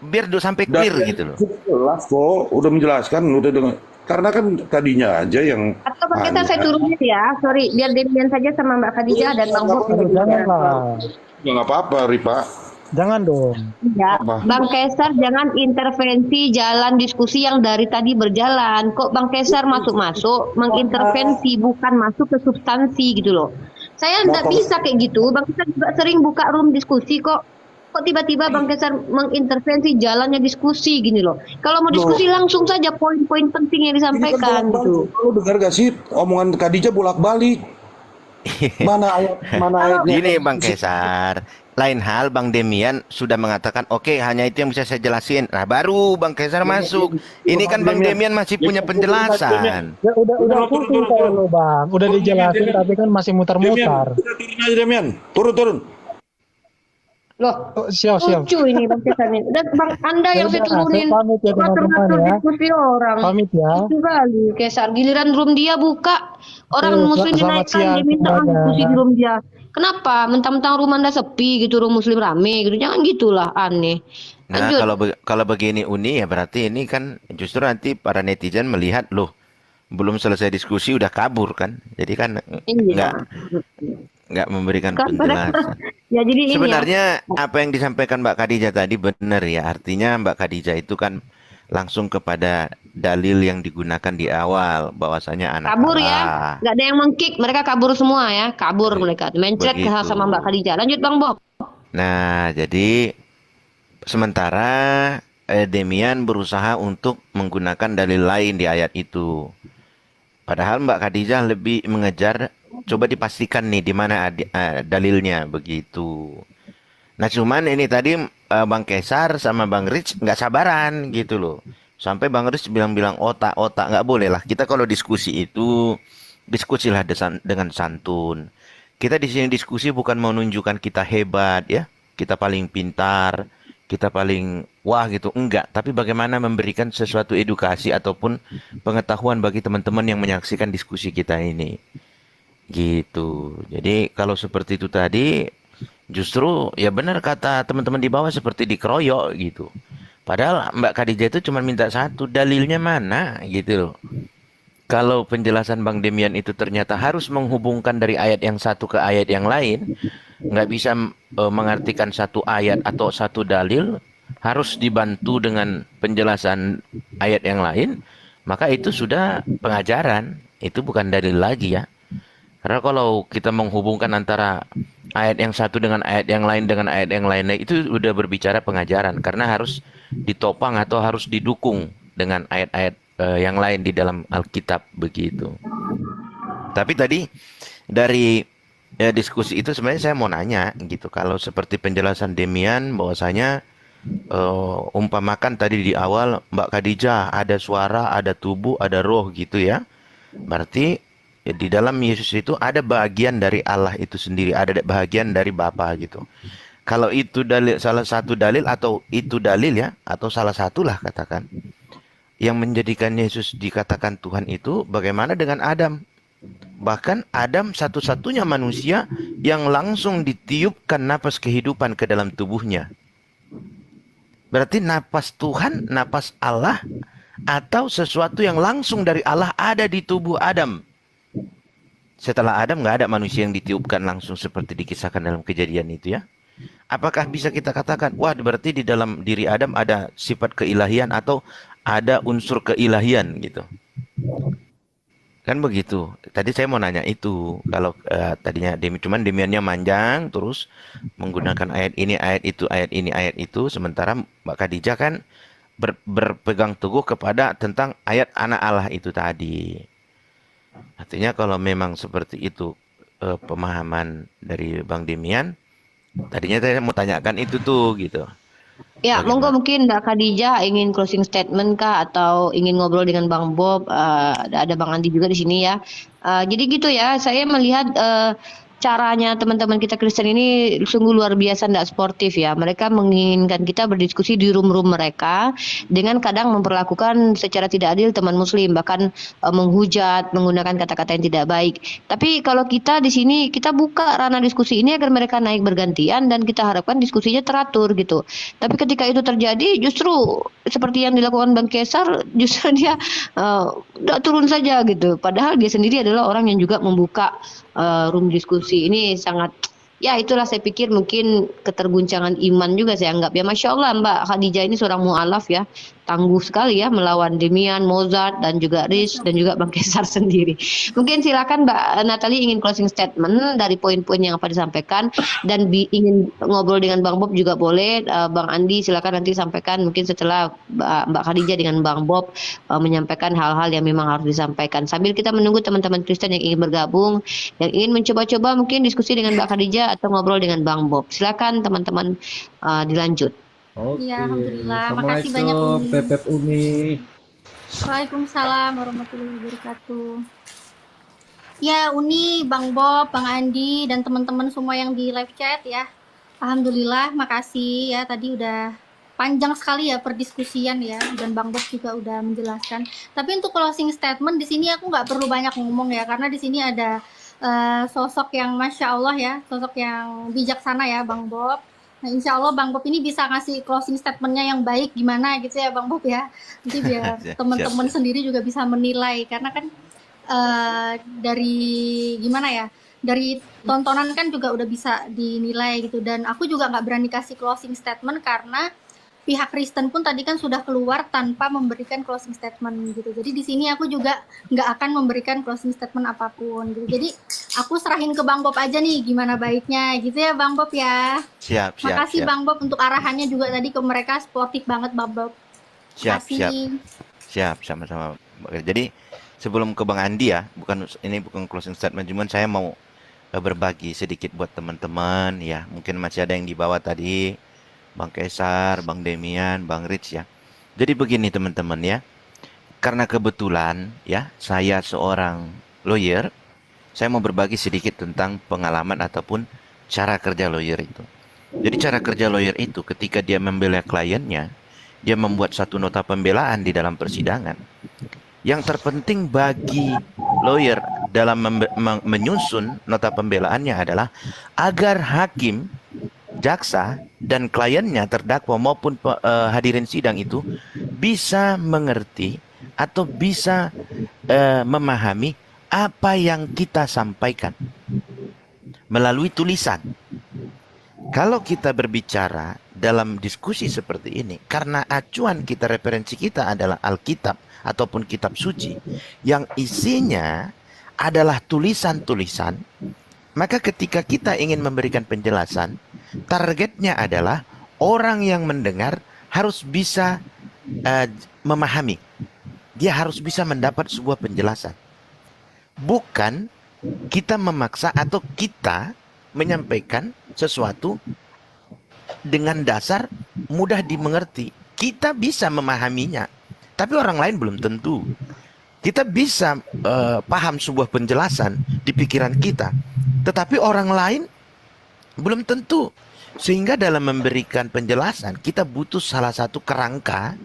biar sampai clear gitu loh. Sudah jelas kok, udah menjelaskan, udah dengan karena kan tadinya aja yang Atau Bang Kaisar saya turunin ya. Sorry, biar Demian saja sama Mbak Khadijah dan Bang Bob. Janganlah. ya nggak apa-apa, Ripa. Jangan dong. Ya, Apa? Bang Kaisar jangan intervensi jalan diskusi yang dari tadi berjalan. Kok Bang Kaisar masuk-masuk mengintervensi, bukan masuk ke substansi gitu loh. Saya nggak bisa kayak gitu. Bang Kaisar juga sering buka room diskusi kok. Kok tiba-tiba Bang Kaisar mengintervensi jalannya diskusi gini loh. Kalau mau diskusi langsung saja poin-poin penting yang disampaikan gitu. Lu dengar gak sih omongan Khadijah bolak-balik? Mana ayatnya? Gini Bang Kesar, lain hal Bang Demian sudah mengatakan oke, hanya itu yang bisa saya jelasin. Nah baru Bang Kesar masuk. Ini kan Bang Demian masih punya penjelasan. Ya, udah pusing saya lo Bang. Udah dijelasin tapi kan masih muter-muter. Turun aja Demian, turun. Loh, Siap. lucu ini Bang Kaisar ini. Dan Bang Anda yang saya turunin saya pamit ya teman-teman ngatur-ngatur ya. diskusi orang. Pamit ya. Lucu kali Kaisar. Giliran room dia buka, orang muslim selamat dinaikkan, siang dia minta semuanya. diskusi di room dia. Kenapa? Mentang-mentang room Anda sepi gitu, room muslim rame gitu. Jangan gitulah, aneh. Nah, Lanjut. kalau begini Uni ya berarti ini kan justru nanti para netizen melihat loh belum selesai diskusi udah kabur kan. Jadi kan Iya. nggak memberikan Kan penjelasan. Ya jadi ini ya. Sebenarnya apa yang disampaikan Mbak Khadijah tadi benar ya. Artinya Mbak Khadijah itu kan langsung kepada dalil yang digunakan di awal bahwasanya anak Kabur ya. Allah. Nggak ada yang mengkick, mereka kabur semua ya. Kabur mereka. Mencret Begitu. sama Mbak Khadijah. Lanjut Bang Bob. Nah, jadi sementara Demian berusaha untuk menggunakan dalil lain di ayat itu. Padahal Mbak Khadijah lebih mengejar, coba dipastikan nih di mana dalilnya begitu. Nah, cuman ini tadi Bang Kesar sama Bang Rich nggak sabaran gitu loh. Sampai Bang Rich bilang-bilang otak nggak boleh lah. Kita kalau diskusi itu diskusilah dengan santun. Kita di sini diskusi bukan mau menunjukkan kita hebat ya, kita paling pintar, kita paling wah gitu, enggak, tapi bagaimana memberikan sesuatu edukasi ataupun pengetahuan bagi teman-teman yang menyaksikan diskusi kita ini gitu. Jadi kalau seperti itu tadi justru ya benar kata teman-teman di bawah seperti dikeroyok gitu. Padahal Mbak Khadijah itu cuma minta satu, dalilnya mana gitu loh. Kalau penjelasan Bang Demian itu ternyata harus menghubungkan dari ayat yang satu ke ayat yang lain, nggak bisa mengartikan satu ayat atau satu dalil, harus dibantu dengan penjelasan ayat yang lain, maka itu sudah pengajaran, itu bukan dalil lagi ya. Karena kalau kita menghubungkan antara ayat yang satu dengan ayat yang lain dengan ayat yang lainnya itu udah berbicara pengajaran, karena harus ditopang atau harus didukung dengan ayat-ayat yang lain di dalam Alkitab begitu. Tapi tadi dari diskusi itu sebenarnya saya mau nanya gitu, kalau seperti penjelasan Demian bahwasanya umpamakan tadi di awal Mbak Khadijah ada suara, ada tubuh, ada roh gitu ya. Berarti di dalam Yesus itu ada bagian dari Allah itu sendiri, ada bagian dari Bapa gitu. Kalau itu dalil, salah satu dalil atau itu dalil ya, atau salah satulah katakan, yang menjadikan Yesus dikatakan Tuhan itu bagaimana dengan Adam? Bahkan Adam satu-satunya manusia yang langsung ditiupkan napas kehidupan ke dalam tubuhnya. Berarti napas Tuhan, napas Allah, atau sesuatu yang langsung dari Allah ada di tubuh Adam. Setelah Adam nggak ada manusia yang ditiupkan langsung seperti dikisahkan dalam Kejadian itu ya. Apakah bisa kita katakan, wah berarti di dalam diri Adam ada sifat keilahian atau ada unsur keilahian gitu? Kan begitu. Tadi saya mau nanya itu. Kalau tadinya cuman Demiannya manjang terus menggunakan ayat ini, ayat itu, ayat ini, ayat itu. Sementara Mbak Khadijah kan berpegang teguh kepada tentang ayat anak Allah itu tadi. Artinya kalau memang seperti itu pemahaman dari Bang Demian, tadinya saya mau tanyakan itu tuh gitu. Ya, monggo mungkin Mbak Khadijah ingin closing statement kah atau ingin ngobrol dengan Bang Bob, ada Bang Andi juga di sini ya. Jadi gitu ya, saya melihat caranya teman-teman kita Kristen ini sungguh luar biasa, tidak sportif ya. Mereka menginginkan kita berdiskusi di room-room mereka dengan kadang memperlakukan secara tidak adil teman muslim, bahkan menghujat, menggunakan kata-kata yang tidak baik. Tapi kalau kita di sini, kita buka ranah diskusi ini agar mereka naik bergantian dan kita harapkan diskusinya teratur gitu. Tapi ketika itu terjadi, justru seperti yang dilakukan Bang Kesar, justru dia turun saja gitu. Padahal dia sendiri adalah orang yang juga membuka room diskusi. Ini sangat, ya itulah saya pikir mungkin keterguncangan iman juga saya anggap ya. Masya Allah Mbak Khadijah ini seorang mu'alaf ya, tangguh sekali ya melawan Demian, Mozart dan juga Riz dan juga Bang Kesar sendiri. Mungkin silakan Mbak Natalie ingin closing statement dari poin-poin yang apa disampaikan, dan ingin ngobrol dengan Bang Bob juga boleh. Bang Andi silakan nanti sampaikan mungkin setelah Mbak Khadijah dengan Bang Bob menyampaikan hal-hal yang memang harus disampaikan, sambil kita menunggu teman-teman Kristen yang ingin bergabung, yang ingin mencoba-coba mungkin diskusi dengan Mbak Khadijah atau ngobrol dengan Bang Bob. Silakan teman-teman dilanjut. Oke. Ya, alhamdulillah. Makasih banyak Umi. Pepep Umi. Waalaikumsalam warahmatullahi wabarakatuh. Ya, Uni, Bang Bob, Bang Andi, dan teman-teman semua yang di live chat ya. Alhamdulillah, makasih ya. Tadi udah panjang sekali ya perdiskusian ya, dan Bang Bob juga udah menjelaskan. Tapi untuk closing statement di sini aku nggak perlu banyak ngomong ya, karena di sini ada sosok yang Masya Allah ya, sosok yang bijaksana ya Bang Bob. Nah, insya Allah Bang Bob ini bisa ngasih closing statementnya yang baik gimana gitu ya Bang Bob ya. Nanti biar teman-teman sendiri juga bisa menilai, karena kan dari gimana ya, dari tontonan kan juga udah bisa dinilai gitu. Dan aku juga nggak berani kasih closing statement karena pihak Kristen pun tadi kan sudah keluar tanpa memberikan closing statement gitu. Jadi di sini aku juga nggak akan memberikan closing statement apapun gitu. Jadi aku serahin ke Bang Bob aja nih gimana baiknya gitu ya Bang Bob ya. Siap. Makasih Bang Bob untuk arahannya juga tadi ke mereka, sportif banget Bang Bob. Siap, sama-sama. Jadi sebelum ke Bang Andi ya, bukan closing statement, cuman saya mau berbagi sedikit buat teman-teman ya. Mungkin masih ada yang di bawah tadi, Bang Kesar, Bang Demian, Bang Rich ya. Jadi begini teman-teman ya, karena kebetulan ya saya seorang lawyer, saya mau berbagi sedikit tentang pengalaman ataupun cara kerja lawyer itu. Jadi cara kerja lawyer itu ketika dia membela kliennya, dia membuat satu nota pembelaan di dalam persidangan. Yang terpenting bagi lawyer dalam menyusun nota pembelaannya adalah agar hakim, jaksa, dan kliennya, terdakwa maupun hadirin sidang itu bisa mengerti atau bisa memahami apa yang kita sampaikan melalui tulisan. Kalau kita berbicara dalam diskusi seperti ini, karena acuan kita, referensi kita adalah Alkitab ataupun kitab suci yang isinya adalah tulisan-tulisan Maka ketika kita ingin memberikan penjelasan, targetnya adalah orang yang mendengar harus bisa memahami. Dia harus bisa mendapat sebuah penjelasan. Bukan kita memaksa atau kita menyampaikan sesuatu dengan dasar mudah dimengerti. Kita bisa memahaminya, tapi orang lain belum tentu. Kita bisa paham sebuah penjelasan di pikiran kita, tetapi orang lain belum tentu. Sehingga dalam memberikan penjelasan, kita butuh salah satu kerangka,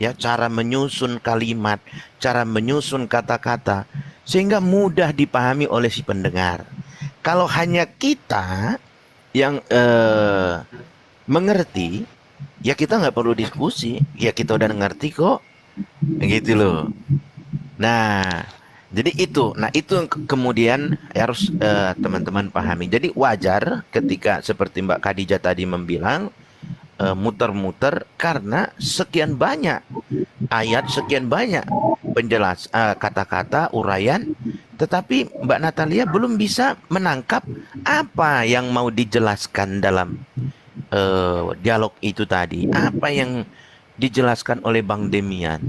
ya, cara menyusun kalimat, cara menyusun kata-kata, sehingga mudah dipahami oleh si pendengar. Kalau hanya kita yang mengerti, ya kita nggak perlu diskusi, ya kita udah ngerti kok, gitu loh. Nah, jadi itu, yang kemudian harus teman-teman pahami. Jadi wajar ketika seperti Mbak Khadijah tadi membilang muter-muter karena sekian banyak ayat, sekian banyak kata-kata, uraian, tetapi Mbak Natalia belum bisa menangkap apa yang mau dijelaskan dalam dialog itu tadi, apa yang dijelaskan oleh Bang Demian.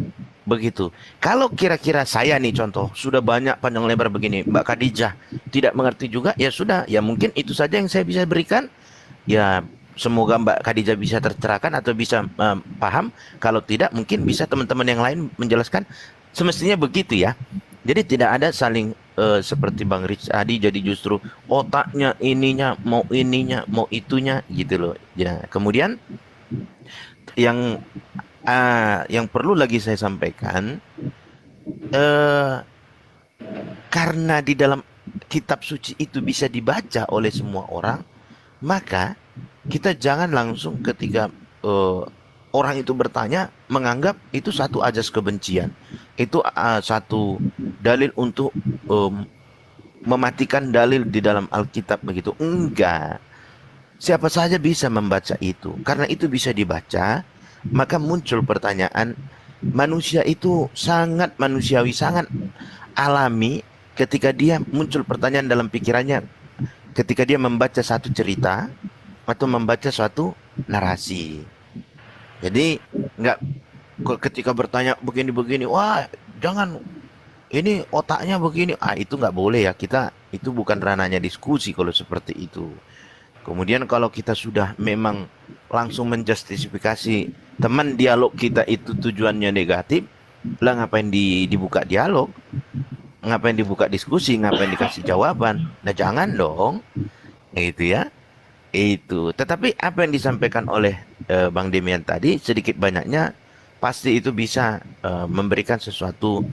Begitu. Kalau kira-kira saya nih contoh, sudah banyak panjang lebar begini, Mbak Khadijah tidak mengerti juga, ya sudah, ya mungkin itu saja yang saya bisa berikan. Ya semoga Mbak Khadijah bisa tercerahkan atau bisa paham. Kalau tidak, mungkin bisa teman-teman yang lain menjelaskan. Semestinya begitu ya. Jadi tidak ada saling seperti Bang Rich tadi, jadi justru otaknya ininya, mau itunya gitu loh. Ya, kemudian yang perlu lagi saya sampaikan, karena di dalam kitab suci itu bisa dibaca oleh semua orang, maka kita jangan langsung ketika orang itu bertanya menganggap itu satu ajas kebencian, itu satu dalil untuk mematikan dalil di dalam Alkitab begitu. Enggak, siapa saja bisa membaca itu, karena itu bisa dibaca. Maka muncul pertanyaan, manusia itu sangat manusiawi, sangat alami ketika dia muncul pertanyaan dalam pikirannya ketika dia membaca satu cerita atau membaca suatu narasi. Jadi nggak ketika bertanya begini-begini, wah jangan, ini otaknya begini, itu nggak boleh ya, kita itu bukan ranahnya diskusi kalau seperti itu. Kemudian kalau kita sudah memang langsung menjustifikasi teman dialog kita itu tujuannya negatif, lah ngapain dibuka dialog, ngapain dibuka diskusi, ngapain dikasih jawaban? Nah jangan dong, gitu ya. Itu. Tetapi apa yang disampaikan oleh Bang Demian tadi, sedikit banyaknya pasti itu bisa memberikan sesuatu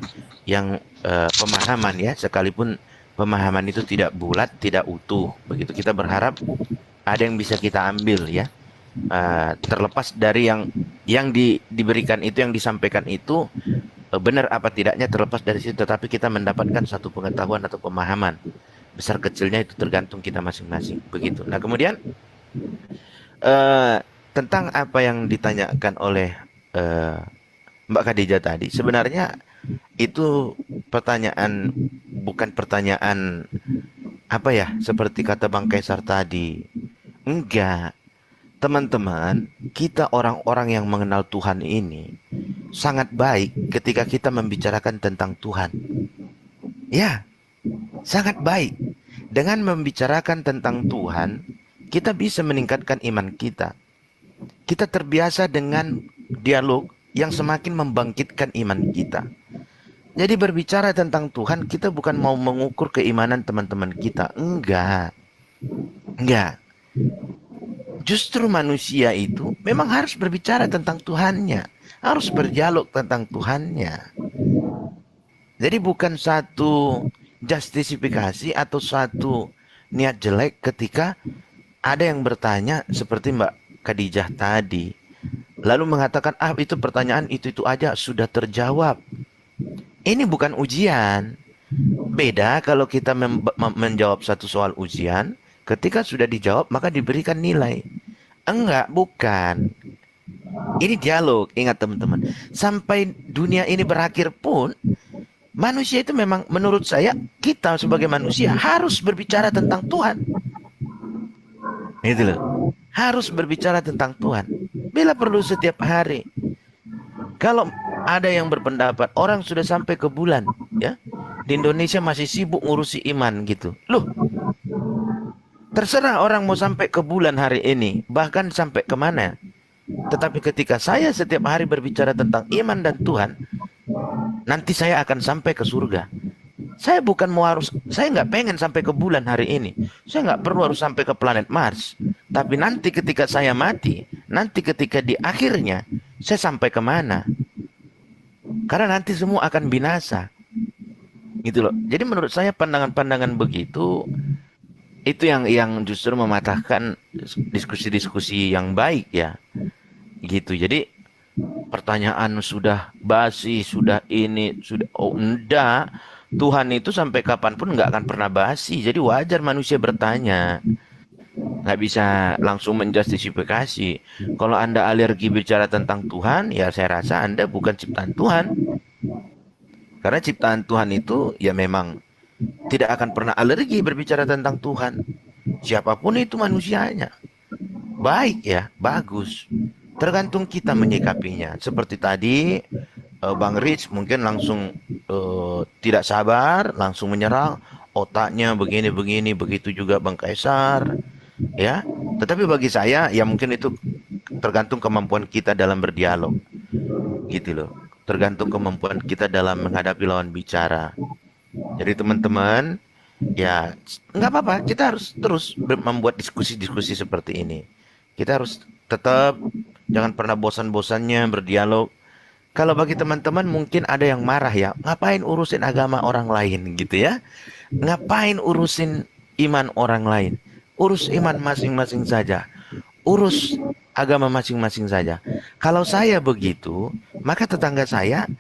yang pemahaman ya, sekalipun pemahaman itu tidak bulat, tidak utuh. Begitu, kita berharap ada yang bisa kita ambil ya. Terlepas dari yang diberikan itu, yang disampaikan itu benar apa tidaknya, terlepas dari situ, tetapi kita mendapatkan satu pengetahuan atau pemahaman. Besar kecilnya itu tergantung kita masing-masing. Begitu. Nah kemudian tentang apa yang ditanyakan oleh Mbak Khadijah tadi, sebenarnya itu pertanyaan, bukan pertanyaan apa ya, seperti kata Bang Kaisar tadi. Enggak, teman-teman, kita orang-orang yang mengenal Tuhan ini sangat baik ketika kita membicarakan tentang Tuhan. Ya, sangat baik. Dengan membicarakan tentang Tuhan, kita bisa meningkatkan iman kita. Kita terbiasa dengan dialog yang semakin membangkitkan iman kita. Jadi berbicara tentang Tuhan, kita bukan mau mengukur keimanan teman-teman kita. Enggak. Justru manusia itu memang harus berbicara tentang Tuhannya, harus berdialog tentang Tuhannya. Jadi bukan satu justifikasi atau suatu niat jelek ketika ada yang bertanya seperti Mbak Khadijah tadi, lalu mengatakan, itu pertanyaan itu aja sudah terjawab. Ini bukan ujian. Beda kalau kita menjawab satu soal ujian, ketika sudah dijawab maka diberikan nilai. Enggak, bukan. Ini dialog, ingat teman-teman. Sampai dunia ini berakhir pun, Manusia itu memang menurut saya kita sebagai manusia harus berbicara tentang Tuhan. Gitu loh. Harus berbicara tentang Tuhan. Bila perlu setiap hari. Kalau ada yang berpendapat orang sudah sampai ke bulan, ya, di Indonesia masih sibuk ngurusi iman gitu. Loh, terserah orang mau sampai ke bulan hari ini, bahkan sampai kemana. Tetapi ketika saya setiap hari berbicara tentang iman dan Tuhan, nanti saya akan sampai ke surga. Saya nggak pengen sampai ke bulan hari ini. Saya nggak perlu harus sampai ke planet Mars. Tapi nanti ketika saya mati, nanti ketika di akhirnya, saya sampai kemana? Karena nanti semua akan binasa. Gitu loh. Jadi menurut saya pandangan-pandangan begitu, itu yang justru mematahkan diskusi-diskusi yang baik ya. Gitu. Jadi pertanyaan sudah basi, sudah ini, sudah enggak. Tuhan itu sampai kapanpun nggak akan pernah basi. Jadi wajar manusia bertanya. Nggak bisa langsung menjustifikasi. Kalau Anda alergi bicara tentang Tuhan, ya saya rasa Anda bukan ciptaan Tuhan. Karena ciptaan Tuhan itu ya memang tidak akan pernah alergi berbicara tentang Tuhan. Siapapun itu manusianya. Baik ya, bagus. Tergantung kita menyikapinya. Seperti tadi Bang Rich mungkin langsung tidak sabar, langsung menyerang, otaknya begini-begini, begitu juga Bang Kaisar, ya. Tetapi bagi saya, ya mungkin itu tergantung kemampuan kita dalam berdialog, gitu loh. Tergantung kemampuan kita dalam menghadapi lawan bicara. Jadi teman-teman, ya nggak apa-apa, kita harus terus membuat diskusi-diskusi seperti ini. Kita harus tetap, jangan pernah bosan-bosannya berdialog. Kalau bagi teman-teman mungkin ada yang marah ya, ngapain urusin agama orang lain gitu ya? Ngapain urusin iman orang lain? Urus iman masing-masing saja. Urus agama masing-masing saja. Kalau saya begitu, maka tetangga saya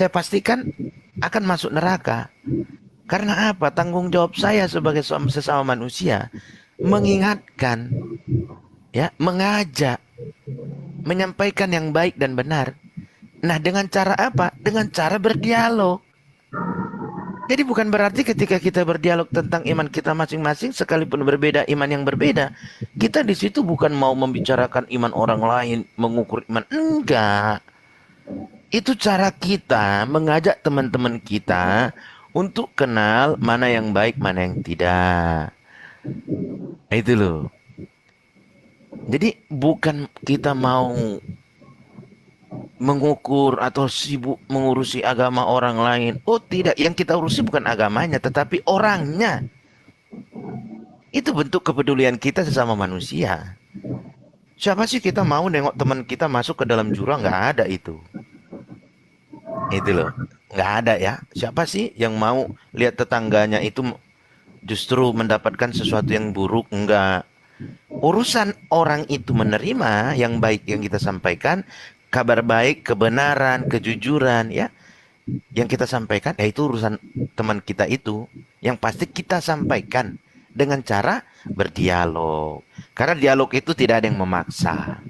pastikan akan masuk neraka. Karena apa? Tanggung jawab saya sebagai sesama manusia mengingatkan, ya, mengajak, menyampaikan yang baik dan benar. Nah, dengan cara apa? Dengan cara berdialog. Jadi bukan berarti ketika kita berdialog tentang iman kita masing-masing, sekalipun berbeda iman yang berbeda, kita di situ bukan mau membicarakan iman orang lain, mengukur iman. Enggak. Itu cara kita mengajak teman-teman kita untuk kenal mana yang baik, mana yang tidak. Nah, itu loh. Jadi bukan kita mau mengukur atau sibuk mengurusi agama orang lain. Oh tidak, yang kita urusi bukan agamanya, tetapi orangnya. Itu bentuk kepedulian kita sesama manusia. Siapa sih kita mau nengok teman kita masuk ke dalam jurang? Nggak ada itu. Itu loh, nggak ada ya. Siapa sih yang mau lihat tetangganya itu justru mendapatkan sesuatu yang buruk? Enggak. Urusan orang itu menerima yang baik yang kita sampaikan, kabar baik, kebenaran, kejujuran, ya, yang kita sampaikan, ya itu urusan teman kita itu. Yang pasti kita sampaikan dengan cara berdialog. Karena dialog itu tidak ada yang memaksa.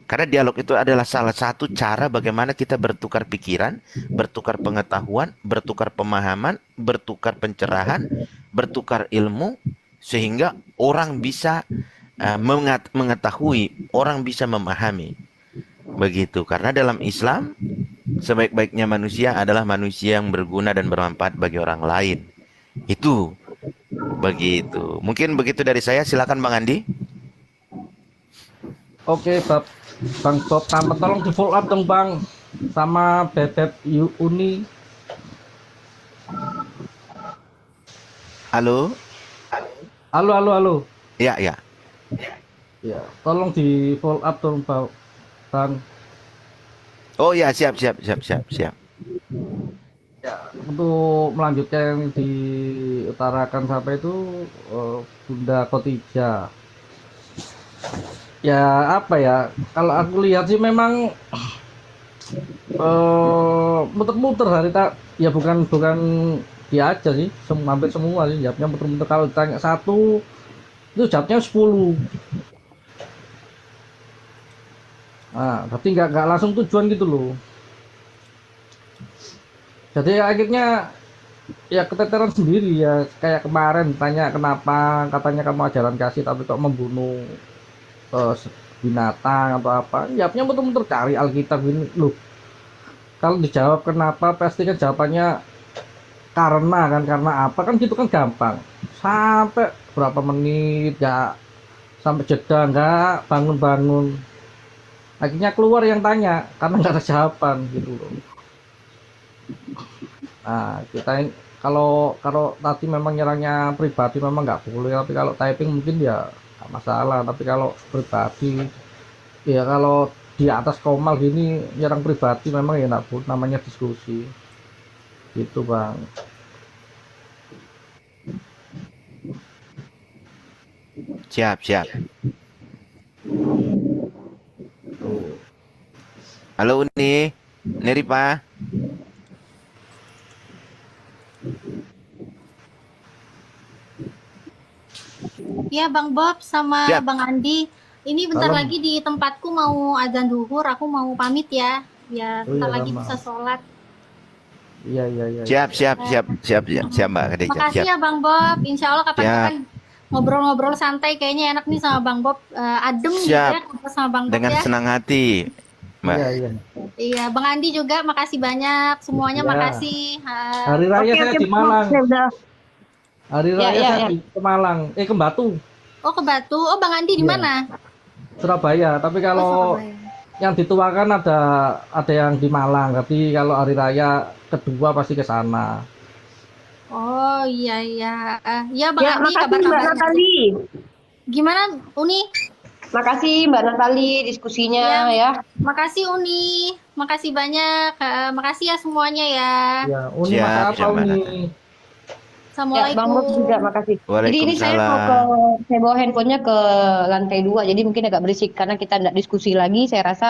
Karena dialog itu adalah salah satu cara bagaimana kita bertukar pikiran, bertukar pengetahuan, bertukar pemahaman, bertukar pencerahan, bertukar ilmu, sehingga orang bisa mengetahui, orang bisa memahami. Begitu, karena dalam Islam sebaik-baiknya manusia adalah manusia yang berguna dan bermanfaat bagi orang lain. Itu begitu. Mungkin begitu dari saya. Silakan Bang Andi. Oke, Bang Bob, tolong di follow up dong Bang, sama Bebek Uni. Halo. Halo. Ya. Ya, tolong di follow up dong Bang. Oh ya, siap. Ya, untuk melanjutkan yang diutarakan sampai itu Bunda Khotijah. Ya apa ya? Kalau aku lihat sih memang muter-muter hari tak. Ya bukan dia aja sih, hampir semua sih jawabnya muter-muter. Kalau ditanya satu, itu jawabnya 10. Nah, tapi nggak langsung tujuan gitu loh. Jadi akhirnya ya keteteran sendiri ya, kayak kemarin tanya kenapa, katanya kamu ajaran kasih tapi kok membunuh binatang atau apa. Jawabnya betul-betul cari Alkitab ini loh. Kalau dijawab kenapa, pasti kan jawabannya karena apa kan gitu kan gampang. Sampai berapa menit ya, sampai jeda enggak bangun-bangun. Akhirnya keluar yang tanya karena nggak ada jawaban gitu loh. Nah, kita kalau tadi memang nyerangnya pribadi memang nggak boleh, tapi kalau typing mungkin ya nggak masalah. Tapi kalau pribadi, ya kalau di atas komal gini nyerang pribadi memang ya nggak boleh, namanya diskusi. Gitu Bang. Siap. Halo Uni, ini Ripa. Iya Bang Bob sama Siap. Bang Andi. Ini bentar Malam. lagi di tempatku mau azan duhur, aku mau pamit ya. Ya, Oh bentar iya, lagi sama. bisa sholat. Iya. Siap Mbak Khadijah. Makasih Siap. ya Bang Bob. Insya Allah kapan-kapan ngobrol-ngobrol santai, kayaknya enak nih sama Bang Bob. Adem gitu Siap. ya ngobrol sama Bang Bob Dengan ya. senang hati, Mbak. Iya. Iya, Bang Andi juga makasih banyak. Semuanya Iya. makasih. Hari raya Oke, saya oke, di Malang. saya udah. Hari Ya, raya ya, saya ya. di Malang. Ke Batu, Oh, ke Batu. Oh, Bang Andi di Iya. mana? Surabaya. Tapi Oh, kalau Surabaya. yang dituakan ada yang di Malang. Tapi kalau hari raya kedua pasti ke sana. Oh, iya. Ya, Bang Ya, Andi makasih Mbak kabar-kabar. Natali. Gimana, Uni? Makasih Mbak Natali diskusinya ya. Makasih Uni, makasih banyak, makasih ya semuanya ya. Ya, Uni Siap, makan apa siap, Mbak Uni? Ya, Assalamualaikum. Bang Bob juga makasih. Jadi ini saya Waalaikumsalam. saya bawa handphonenya ke lantai 2, jadi mungkin agak berisik karena kita tidak diskusi lagi. Saya rasa